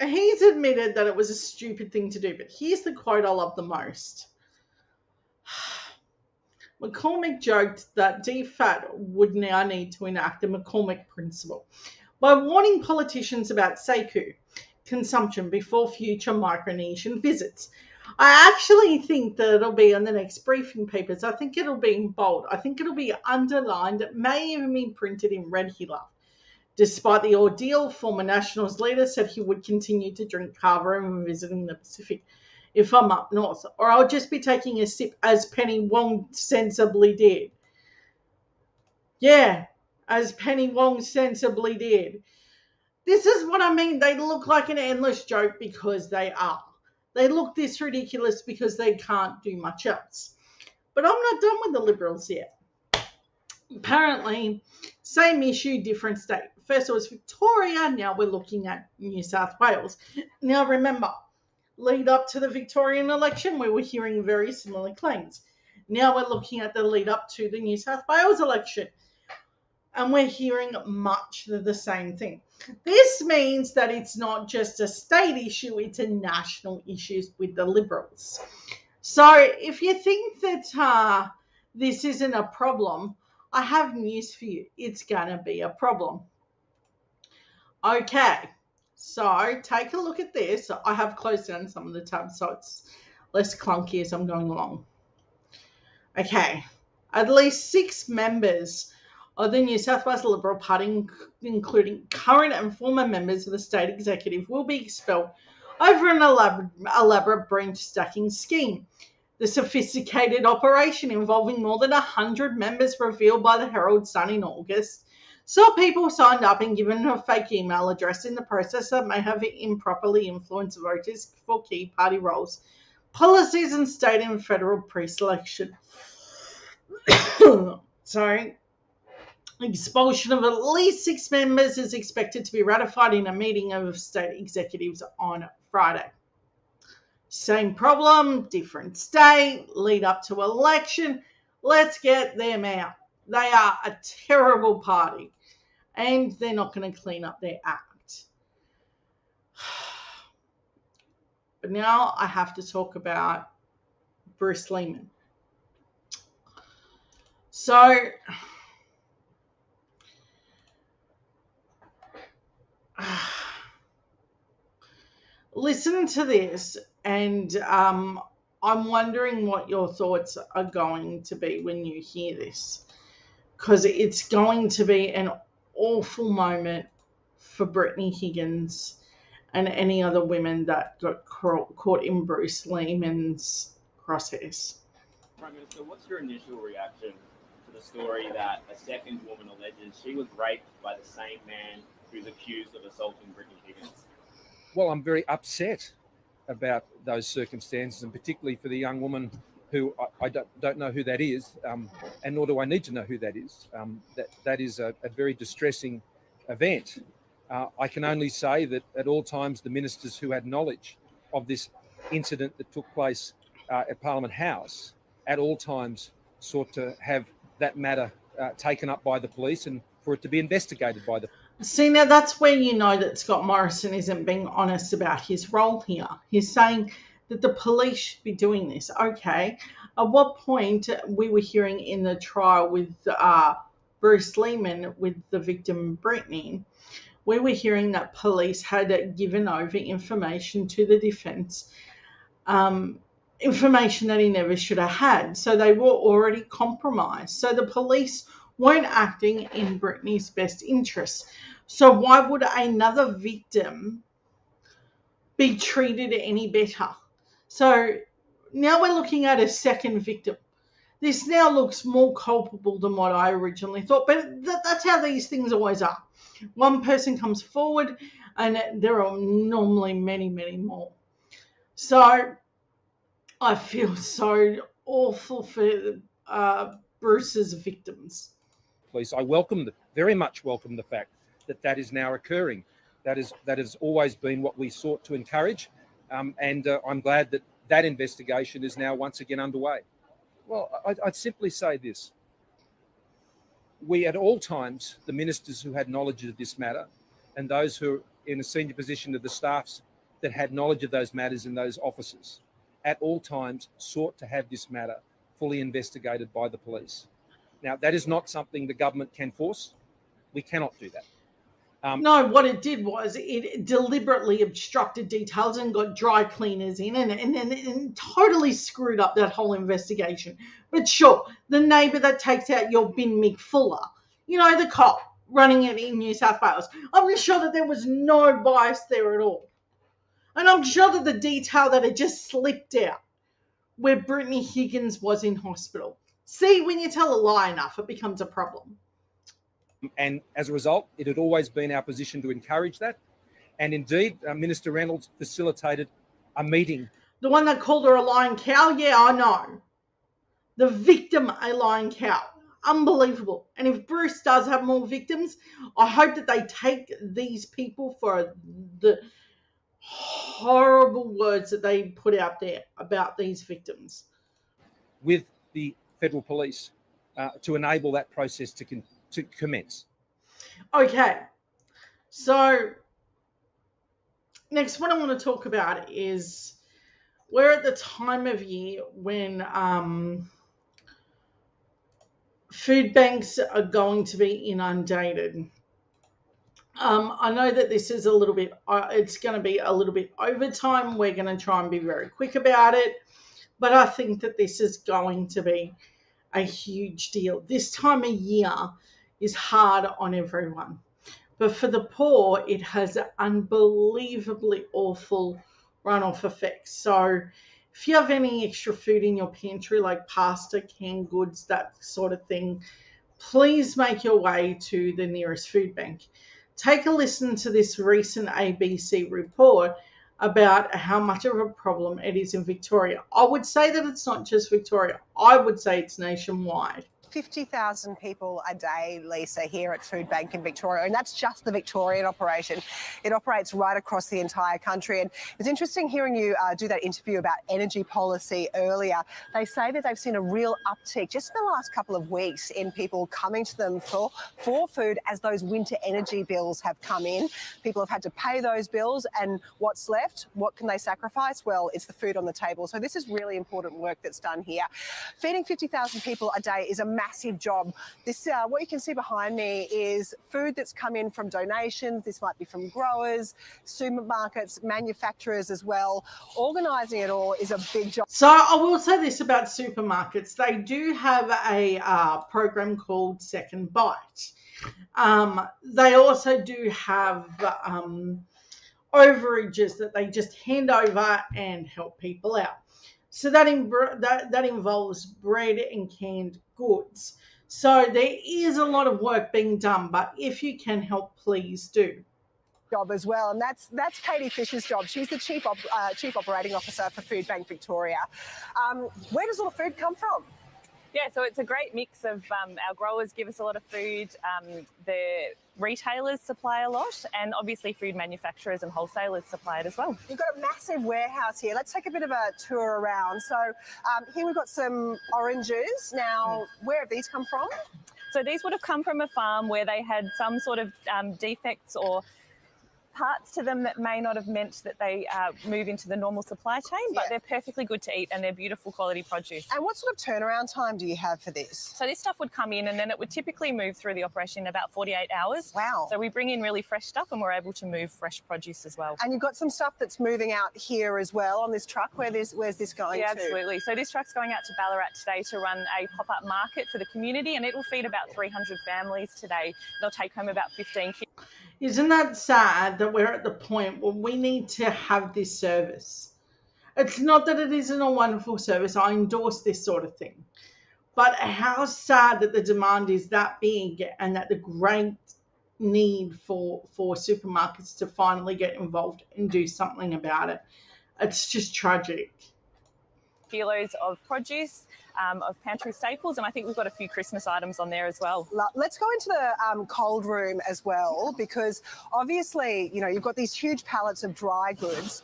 he's admitted that it was a stupid thing to do, but here's the quote I love the most. McCormick joked that DFAT would now need to enact the McCormick principle by warning politicians about Seku consumption before future Micronesian visits. I actually think that it'll be on the next briefing papers. I think it'll be in bold. I think it'll be underlined. It may even be printed in red here. Despite the ordeal, former Nationals leader said he would continue to drink kava and visiting the Pacific if I'm up north, or I'll just be taking a sip as Penny Wong sensibly did. Yeah, as Penny Wong sensibly did. This is what I mean. They look like an endless joke because they are. They look this ridiculous because they can't do much else. But I'm not done with the Liberals yet. Apparently, same issue, different state. First it was Victoria, now we're looking at New South Wales. Now remember, lead up to the Victorian election, we were hearing very similar claims. Now we're looking at the lead up to the New South Wales election, and we're hearing much the same thing. This means that it's not just a state issue, it's a national issue with the Liberals. So if you think that this isn't a problem, I have news for you. It's going to be a problem. Okay, so take a look at this. I have closed down some of the tabs, so it's less clunky as I'm going along. Okay, at least 6 members of the New South Wales Liberal Party, including current and former members of the state executive, will be expelled over an elaborate branch stacking scheme. The sophisticated operation involving more than 100 members revealed by the Herald Sun in August saw people signed up and given a fake email address in the process that may have improperly influenced voters for key party roles, policies and state and federal pre-selection. Sorry. Expulsion of at least 6 members is expected to be ratified in a meeting of state executives on Friday. Same problem, different state, lead up to election. Let's get them out. They are a terrible party, and they're not going to clean up their act. But now I have to talk about Bruce Lehman. So, listen to this, and I'm wondering what your thoughts are going to be when you hear this, because it's going to be an awful moment for Brittany Higgins and any other women that got caught in Bruce Lehman's crosshairs. Prime Minister, what's your initial reaction to the story that a second woman alleges she was raped by the same man who's accused of assaulting Brittany Higgins? Well, I'm very upset about those circumstances, and particularly for the young woman who I don't know who that is, and nor do I need to know who that is. That is a very distressing event. I can only say that at all times the ministers who had knowledge of this incident that took place at Parliament House at all times sought to have that matter taken up by the police and for it to be investigated by the police. See, now that's where you know that Scott Morrison isn't being honest about his role here. He's saying that the police should be doing this. Okay, at what point we were hearing in the trial with Bruce Lehman with the victim Brittany, we were hearing that police had given over information to the defence, information that he never should have had. So they were already compromised. So the police weren't acting in Brittany's best interests. So why would another victim be treated any better? So now we're looking at a second victim. This now looks more culpable than what I originally thought, but that's how these things always are. One person comes forward and there are normally many, many more. So I feel so awful for Bruce's victims. Police, I very much welcome the fact that is now occurring. That has always been what we sought to encourage, and I'm glad that investigation is now once again underway. Well, I'd simply say this. We at all times, the ministers who had knowledge of this matter and those who are in a senior position of the staffs that had knowledge of those matters in those offices, at all times sought to have this matter fully investigated by the police. Now, that is not something the government can force. We cannot do that. No, what it did was it deliberately obstructed details and got dry cleaners in and totally screwed up that whole investigation. But sure, the neighbour that takes out your bin Mick Fuller, the cop, running it in New South Wales. I'm sure that there was no bias there at all. And I'm sure that the detail that had just slipped out where Brittany Higgins was in hospital. See, when you tell a lie enough, it becomes a problem. And as a result, it had always been our position to encourage that. And indeed, Minister Reynolds facilitated a meeting. The one that called her a lying cow? Yeah, I know. The victim, a lying cow. Unbelievable. And if Bruce does have more victims, I hope that they take these people for the horrible words that they put out there about these victims. With the federal police to enable that process to commence. Okay, so next what I want to talk about is we're at the time of year when food banks are going to be inundated. I know that this is a little bit, it's going to be a little bit overtime. We're going to try and be very quick about it. But I think that this is going to be a huge deal. This time of year is hard on everyone. But for the poor, it has unbelievably awful runoff effects. So if you have any extra food in your pantry, like pasta, canned goods, that sort of thing, please make your way to the nearest food bank. Take a listen to this recent ABC report about how much of a problem it is in Victoria. I would say that it's not just Victoria. I would say it's nationwide. 50,000 people a day, Lisa, here at Food Bank in Victoria, and that's just the Victorian operation. It operates right across the entire country, and it was interesting hearing you do that interview about energy policy earlier. They say that they've seen a real uptick just in the last couple of weeks in people coming to them for food as those winter energy bills have come in. People have had to pay those bills, and what's left? What can they sacrifice? Well, it's the food on the table. So this is really important work that's done here. Feeding 50,000 people a day is a massive job. This, what you can see behind me is food that's come in from donations. This might be from growers, supermarkets, manufacturers as well. Organising it all is a big job. So I will say this about supermarkets. They do have a program called Second Bite. They also do have overages that they just hand over and help people out. So that involves bread and canned goods. So there is a lot of work being done, but if you can help, please do. Job as well, and that's Katie Fisher's job. She's the chief operating officer for Food Bank Victoria. Where does all the food come from? Yeah, so it's a great mix of our growers give us a lot of food, the retailers supply a lot, and obviously food manufacturers and wholesalers supply it as well. You've got a massive warehouse here. Let's take a bit of a tour around. So here we've got some oranges. Now, where have these come from? So these would have come from a farm where they had some sort of defects or parts to them that may not have meant that they move into the normal supply chain, but they're perfectly good to eat and they're beautiful quality produce. And what sort of turnaround time do you have for this? So this stuff would come in and then it would typically move through the operation in about 48 hours. Wow. So we bring in really fresh stuff and we're able to move fresh produce as well. And you've got some stuff that's moving out here as well on this truck. Where's this going to? Absolutely. So this truck's going out to Ballarat today to run a pop-up market for the community, and it will feed about 300 families today. They'll take home about 15 kilos. Isn't that sad that we're at the point where we need to have this service? It's not that it isn't a wonderful service. I endorse this sort of thing. But how sad that the demand is that big and that the great need for supermarkets to finally get involved and do something about it. It's just tragic. Kilos of produce, of pantry staples, and I think we've got a few Christmas items on there as well. Let's go into the cold room as well, because obviously, you know, you've got these huge pallets of dry goods,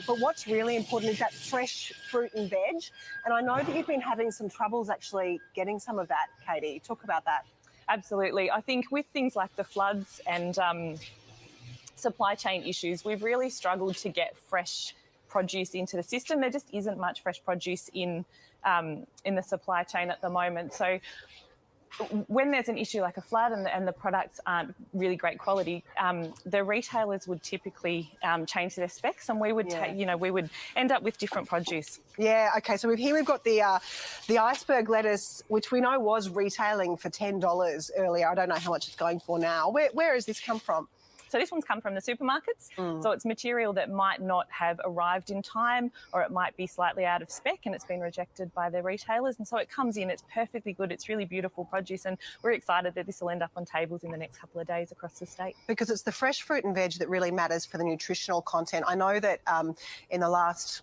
but what's really important is that fresh fruit and veg, and I know that you've been having some troubles actually getting some of that, Katie. Talk about that. Absolutely. I think with things like the floods and supply chain issues, we've really struggled to get fresh produce into the system. There just isn't much fresh produce in the supply chain at the moment. So when there's an issue like a flood and the products aren't really great quality, the retailers would typically change their specs, and we would we would end up with different produce. Yeah, okay, so here we've got the iceberg lettuce, which we know was retailing for $10 earlier. I don't know how much it's going for now. Where has this come from? So this one's come from the supermarkets. So it's material that might not have arrived in time, or it might be slightly out of spec and it's been rejected by the retailers. And so it comes in, it's perfectly good. It's really beautiful produce, and we're excited that this will end up on tables in the next couple of days across the state. Because it's the fresh fruit and veg that really matters for the nutritional content. I know that in the last,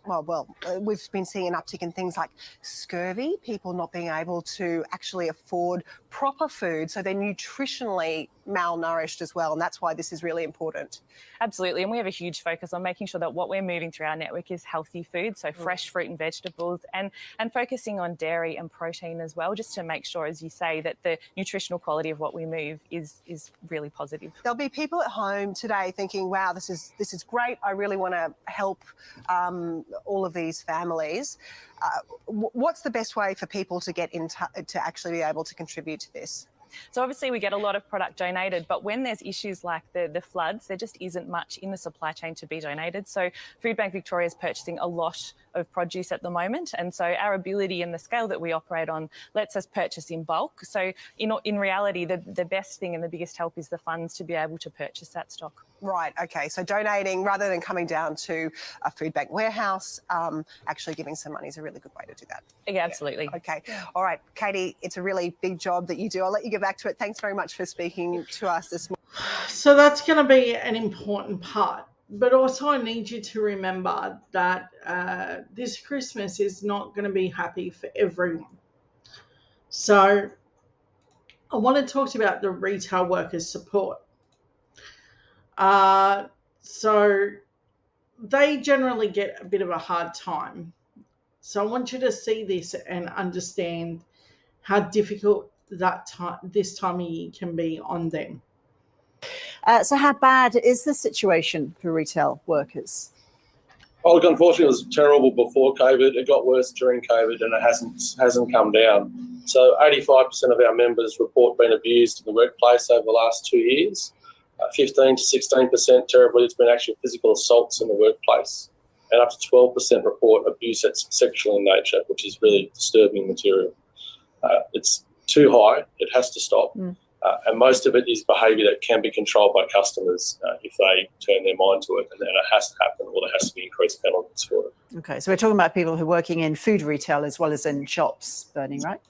we've been seeing an uptick in things like scurvy, people not being able to actually afford proper food, so they're nutritionally malnourished as well, and that's why this is really important. Absolutely, and we have a huge focus on making sure that what we're moving through our network is healthy food, so fresh fruit and vegetables, and focusing on dairy and protein as well, just to make sure, as you say, that the nutritional quality of what we move is really positive. There'll be people at home today thinking, wow, this is great, I really want to help all of these families. What's the best way for people to get in to actually be able to contribute to this? So obviously we get a lot of product donated, but when there's issues like the floods, there just isn't much in the supply chain to be donated. So Foodbank Victoria is purchasing a lot of produce at the moment, and so our ability and the scale that we operate on lets us purchase in bulk. So in reality, the best thing and the biggest help is the funds to be able to purchase that stock. Right, okay, so donating rather than coming down to a food bank warehouse, actually giving some money is a really good way to do that. Yeah, absolutely. Okay, all right, Katie, it's a really big job that you do. I'll let you get back to it. Thanks very much for speaking to us this morning. So that's going to be an important part. But also I need you to remember that this Christmas is not going to be happy for everyone. So I want to talk about the retail workers' support. So they generally get a bit of a hard time. So I want you to see this and understand how difficult this time of year can be on them. So how bad is the situation for retail workers? Oh, look, unfortunately, it was terrible before COVID. It got worse during COVID, and it hasn't come down. So 85% of our members report being abused in the workplace over the last 2 years. 15 to 16%, terribly, it's been actually physical assaults in the workplace. And up to 12% report abuse that's sexual in nature, which is really disturbing material. It's too high. It has to stop. And most of it is behaviour that can be controlled by customers if they turn their mind to it, and then it has to happen, or there has to be increased penalties for it. Okay, so we're talking about people who are working in food retail as well as in shops, Bernie, right?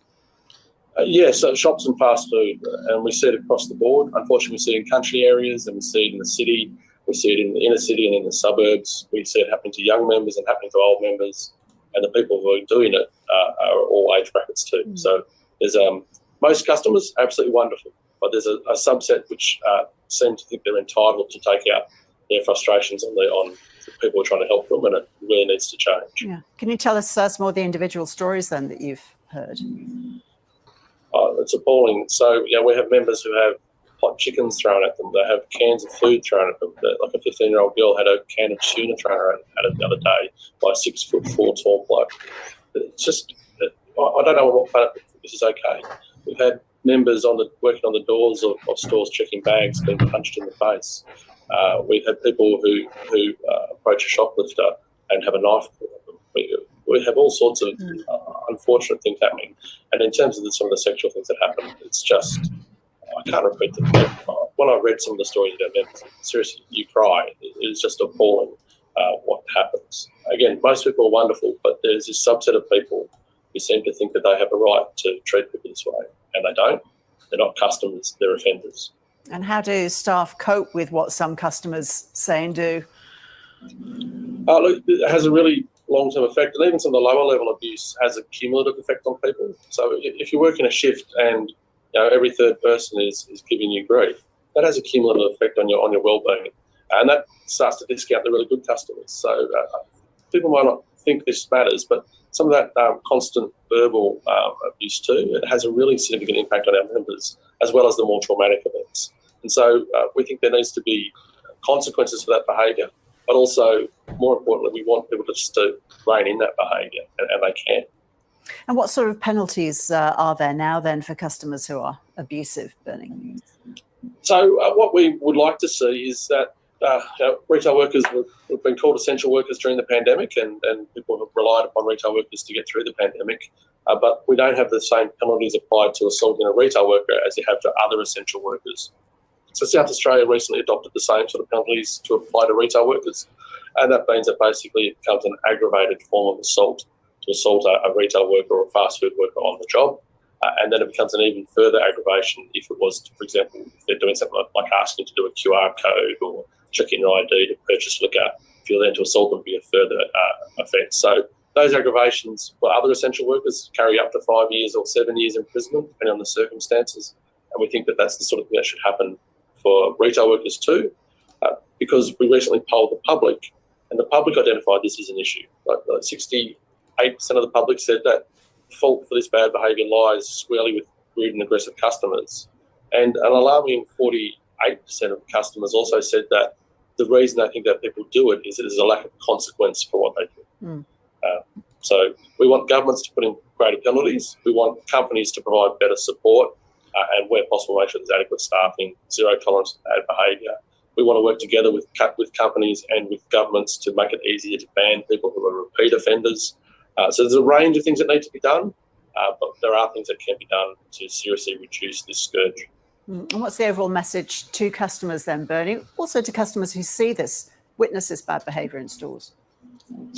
So shops and fast food, and we see it across the board. Unfortunately, we see it in country areas, and we see it in the city. We see it in the inner city and in the suburbs. We see it happening to young members and happening to old members, and the people who are doing it are all age brackets too. So there's most customers, absolutely wonderful, but there's a subset which seem to think they're entitled to take out their frustrations on the people who are trying to help them, and it really needs to change. Yeah. Can you tell us some of the individual stories then that you've heard? It's appalling. So, we have members who have hot chickens thrown at them. They have cans of food thrown at them. Like a 15-year-old girl had a can of tuna thrown at her the other day by a 6'4" tall bloke. It's just, I don't know what planet this is okay. We've had members working on the doors of stores checking bags being punched in the face. We've had people who approach a shoplifter and have a knife put on them. We have all sorts of unfortunate things happening. And in terms of some of the sexual things that happen, it's just, I can't repeat them. When I read some of the stories of our members, seriously, you cry. It's just appalling what happens. Again, most people are wonderful, but there's this subset of people who seem to think that they have a right to treat people this way, and they don't. They're not customers, they're offenders. And how do staff cope with what some customers say and do? Look, it has a really long-term effect, and even some of the lower level abuse has a cumulative effect on people. So if you work in a shift and every third person is giving you grief, that has a cumulative effect on your well-being, and that starts to discount the really good customers. So people might not think this matters, but some of that constant verbal abuse too, it has a really significant impact on our members, as well as the more traumatic events. And so we think there needs to be consequences for that behaviour, but also, more importantly, we want people to just to rein in that behaviour, and they can. And what sort of penalties are there now then for customers who are abusive, Bernie? So what we would like to see is that retail workers, we've been called essential workers during the pandemic, and people have relied upon retail workers to get through the pandemic. But we don't have the same penalties applied to assaulting a retail worker as you have to other essential workers. So South Australia recently adopted the same sort of penalties to apply to retail workers, and that means that basically it becomes an aggravated form of assault to assault a retail worker or a fast food worker on the job. And then it becomes an even further aggravation if it was, for example, if they're doing something like asking to do a QR code or checking your ID to purchase liquor. If you're then to assault them, would be a further offence. So those aggravations for other essential workers carry up to 5 years or 7 years imprisonment, depending on the circumstances. And we think that that's the sort of thing that should happen for retail workers too, because we recently polled the public, and the public identified this as an issue. Like 68% of the public said that the fault for this bad behaviour lies squarely with rude and aggressive customers. And an alarming 48% of customers also said that the reason they think that people do it is that there's a lack of consequence for what they do. So we want governments to put in greater penalties. We want companies to provide better support and where possible make sure there's adequate staffing, zero tolerance to bad behaviour. We want to work together with companies and with governments to make it easier to ban people who are repeat offenders. So there's a range of things that need to be done, but there are things that can be done to seriously reduce this scourge. And what's the overall message to customers then, Bernie? Also to customers who see this, witness this bad behaviour in stores?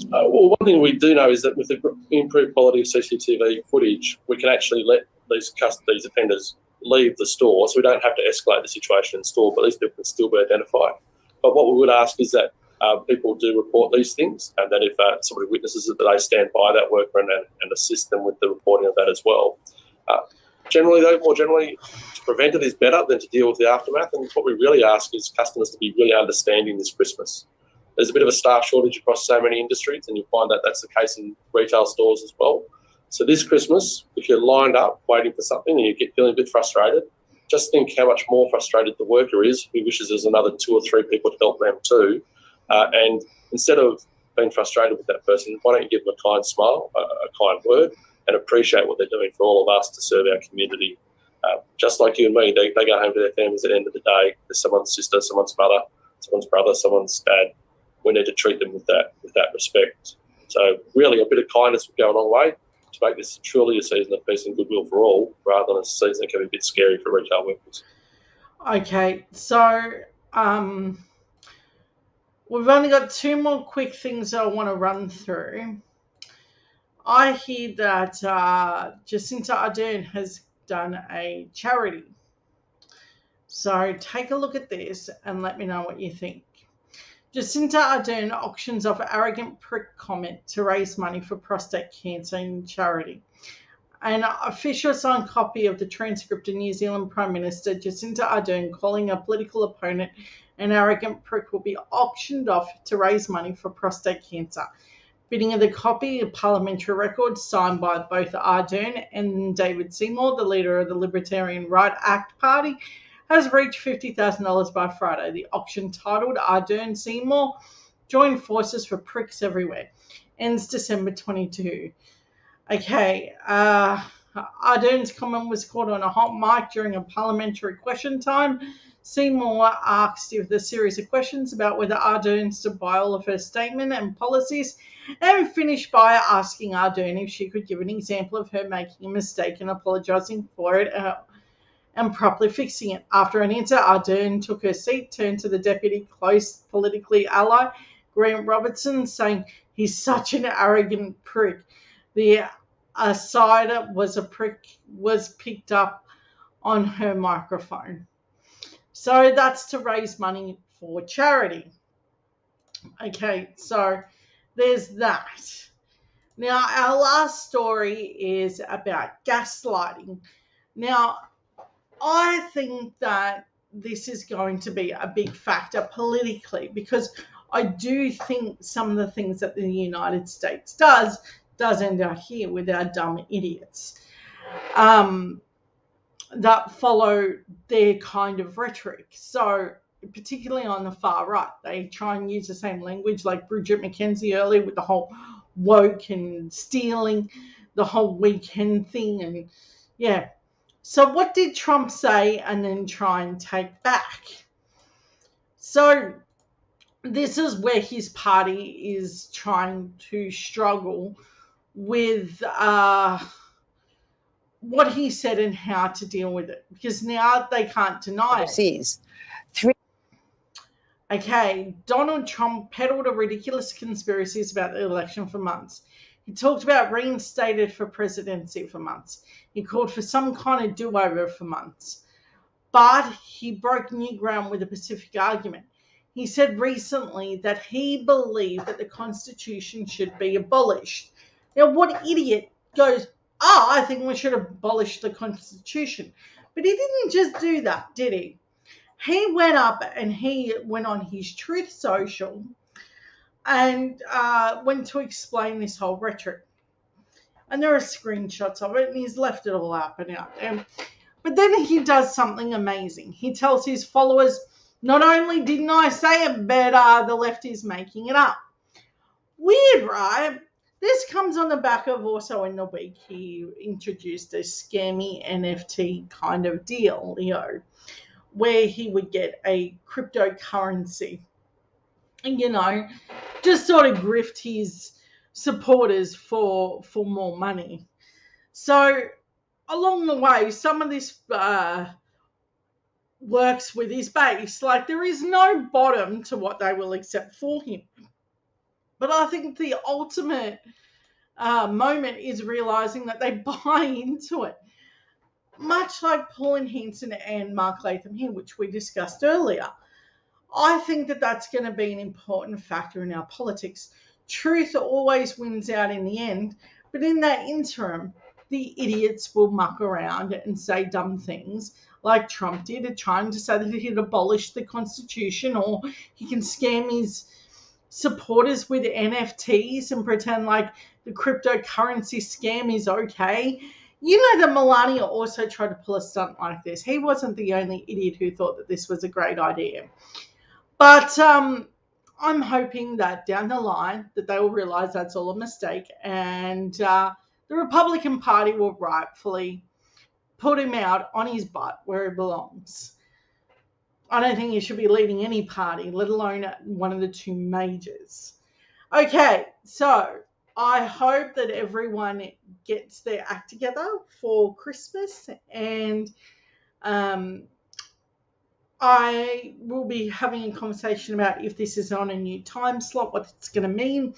Well, one thing we do know is that with the improved quality of CCTV footage, we can actually let these offenders leave the store, so we don't have to escalate the situation in store, but these people can still be identified. But what we would ask is that people do report these things, and that if somebody witnesses it, that they stand by that worker and assist them with the reporting of that as well. More generally, to prevent it is better than to deal with the aftermath, and what we really ask is customers to be really understanding this Christmas. There's a bit of a staff shortage across so many industries, and you'll find that that's the case in retail stores as well. So this Christmas, if you're lined up waiting for something and you get feeling a bit frustrated, just think how much more frustrated the worker is who wishes there's another 2 or 3 people to help them too. And instead of being frustrated with that person, why don't you give them a kind smile, a kind word, and appreciate what they're doing for all of us to serve our community. Just like you and me, they go home to their families at the end of the day. There's someone's sister, someone's mother, someone's brother, someone's dad. We need to treat them with that respect. So really a bit of kindness would go a long way to make this truly a season of peace and goodwill for all, rather than a season that can be a bit scary for retail workers. Okay, so we've only got 2 more quick things I want to run through. I hear that Jacinta Ardern has done a charity. So take a look at this and let me know what you think. Jacinta Ardern auctions off arrogant prick comment to raise money for prostate cancer in charity. An official signed copy of the transcript of New Zealand Prime Minister Jacinta Ardern calling a political opponent an arrogant prick will be auctioned off to raise money for prostate cancer. Bidding of the copy of parliamentary records signed by both Ardern and David Seymour, the leader of the Libertarian Right Act Party, has reached $50,000 by Friday. The auction, titled Ardern Seymour Join Forces for Pricks Everywhere, ends December 22. Okay, Ardern's comment was caught on a hot mic during a parliamentary question time. Seymour asked if the series of questions about whether Ardern stood by all of her statement and policies, and finished by asking Ardern if she could give an example of her making a mistake and apologising for it and properly fixing it. After an answer, Ardern took her seat, turned to the deputy close politically ally, Grant Robertson, saying, "He's such an arrogant prick." The aside was picked up on her microphone. So that's to raise money for charity. Okay, so there's that. Now, our last story is about gaslighting. Now, I think that this is going to be a big factor politically, because I do think some of the things that the United States does end out here with our dumb idiots that follow their kind of rhetoric. So particularly on the far right, they try and use the same language like Bridget McKenzie earlier with the whole woke and stealing. the whole weekend thing. And yeah. So what did Trump say and then try and take back? So this is where his party is trying to struggle with what he said and how to deal with it, because now they can't deny it. Okay, Donald Trump peddled a ridiculous conspiracies about the election for months. He talked about reinstated for presidency for months. He called for some kind of do-over for months. But he broke new ground with a Pacific argument. He said recently that he believed that the Constitution should be abolished. Now, what idiot goes, I think we should abolish the Constitution? But he didn't just do that, did he? He went up and he went on his Truth Social and went to explain this whole rhetoric. And there are screenshots of it, and he's left it all up and out there. But then he does something amazing. He tells his followers, not only didn't I say it, but the left is making it up. Weird, right? This comes on the back of also in the week he introduced a scammy NFT kind of deal, where he would get a cryptocurrency and, just sort of grift his supporters for more money. So along the way, some of this works with his base. Like, there is no bottom to what they will accept for him. But I think the ultimate moment is realizing that they buy into it. Much like Pauline Hanson and Mark Latham here, which we discussed earlier. I think that that's going to be an important factor in our politics. Truth always wins out in the end, but in that interim, the idiots will muck around and say dumb things like Trump did, trying to say that he'd abolish the Constitution, or he can scam his supporters with NFTs and pretend like the cryptocurrency scam is okay. That Melania also tried to pull a stunt like this. He wasn't the only idiot who thought that this was a great idea. But I'm hoping that down the line that they will realize that's all a mistake, and the Republican Party will rightfully put him out on his butt where he belongs. I don't think he should be leading any party, let alone one of the two majors. Okay, so I hope that everyone gets their act together for Christmas, and I will be having a conversation about if this is on a new time slot, what it's going to mean,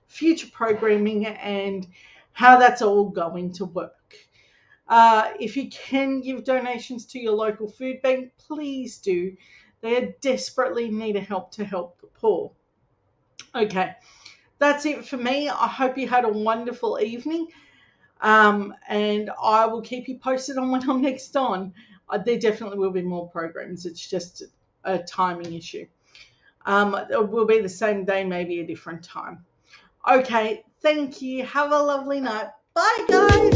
future programming, and how that's all going to work. If you can give donations to your local food bank, please do. They desperately need help to help the poor. Okay, that's it for me. I hope you had a wonderful evening, and I will keep you posted on when I'm next on. There definitely will be more programs. It's just a timing issue. It will be the same day, maybe a different time. Okay, thank you. Have a lovely night. Bye, guys.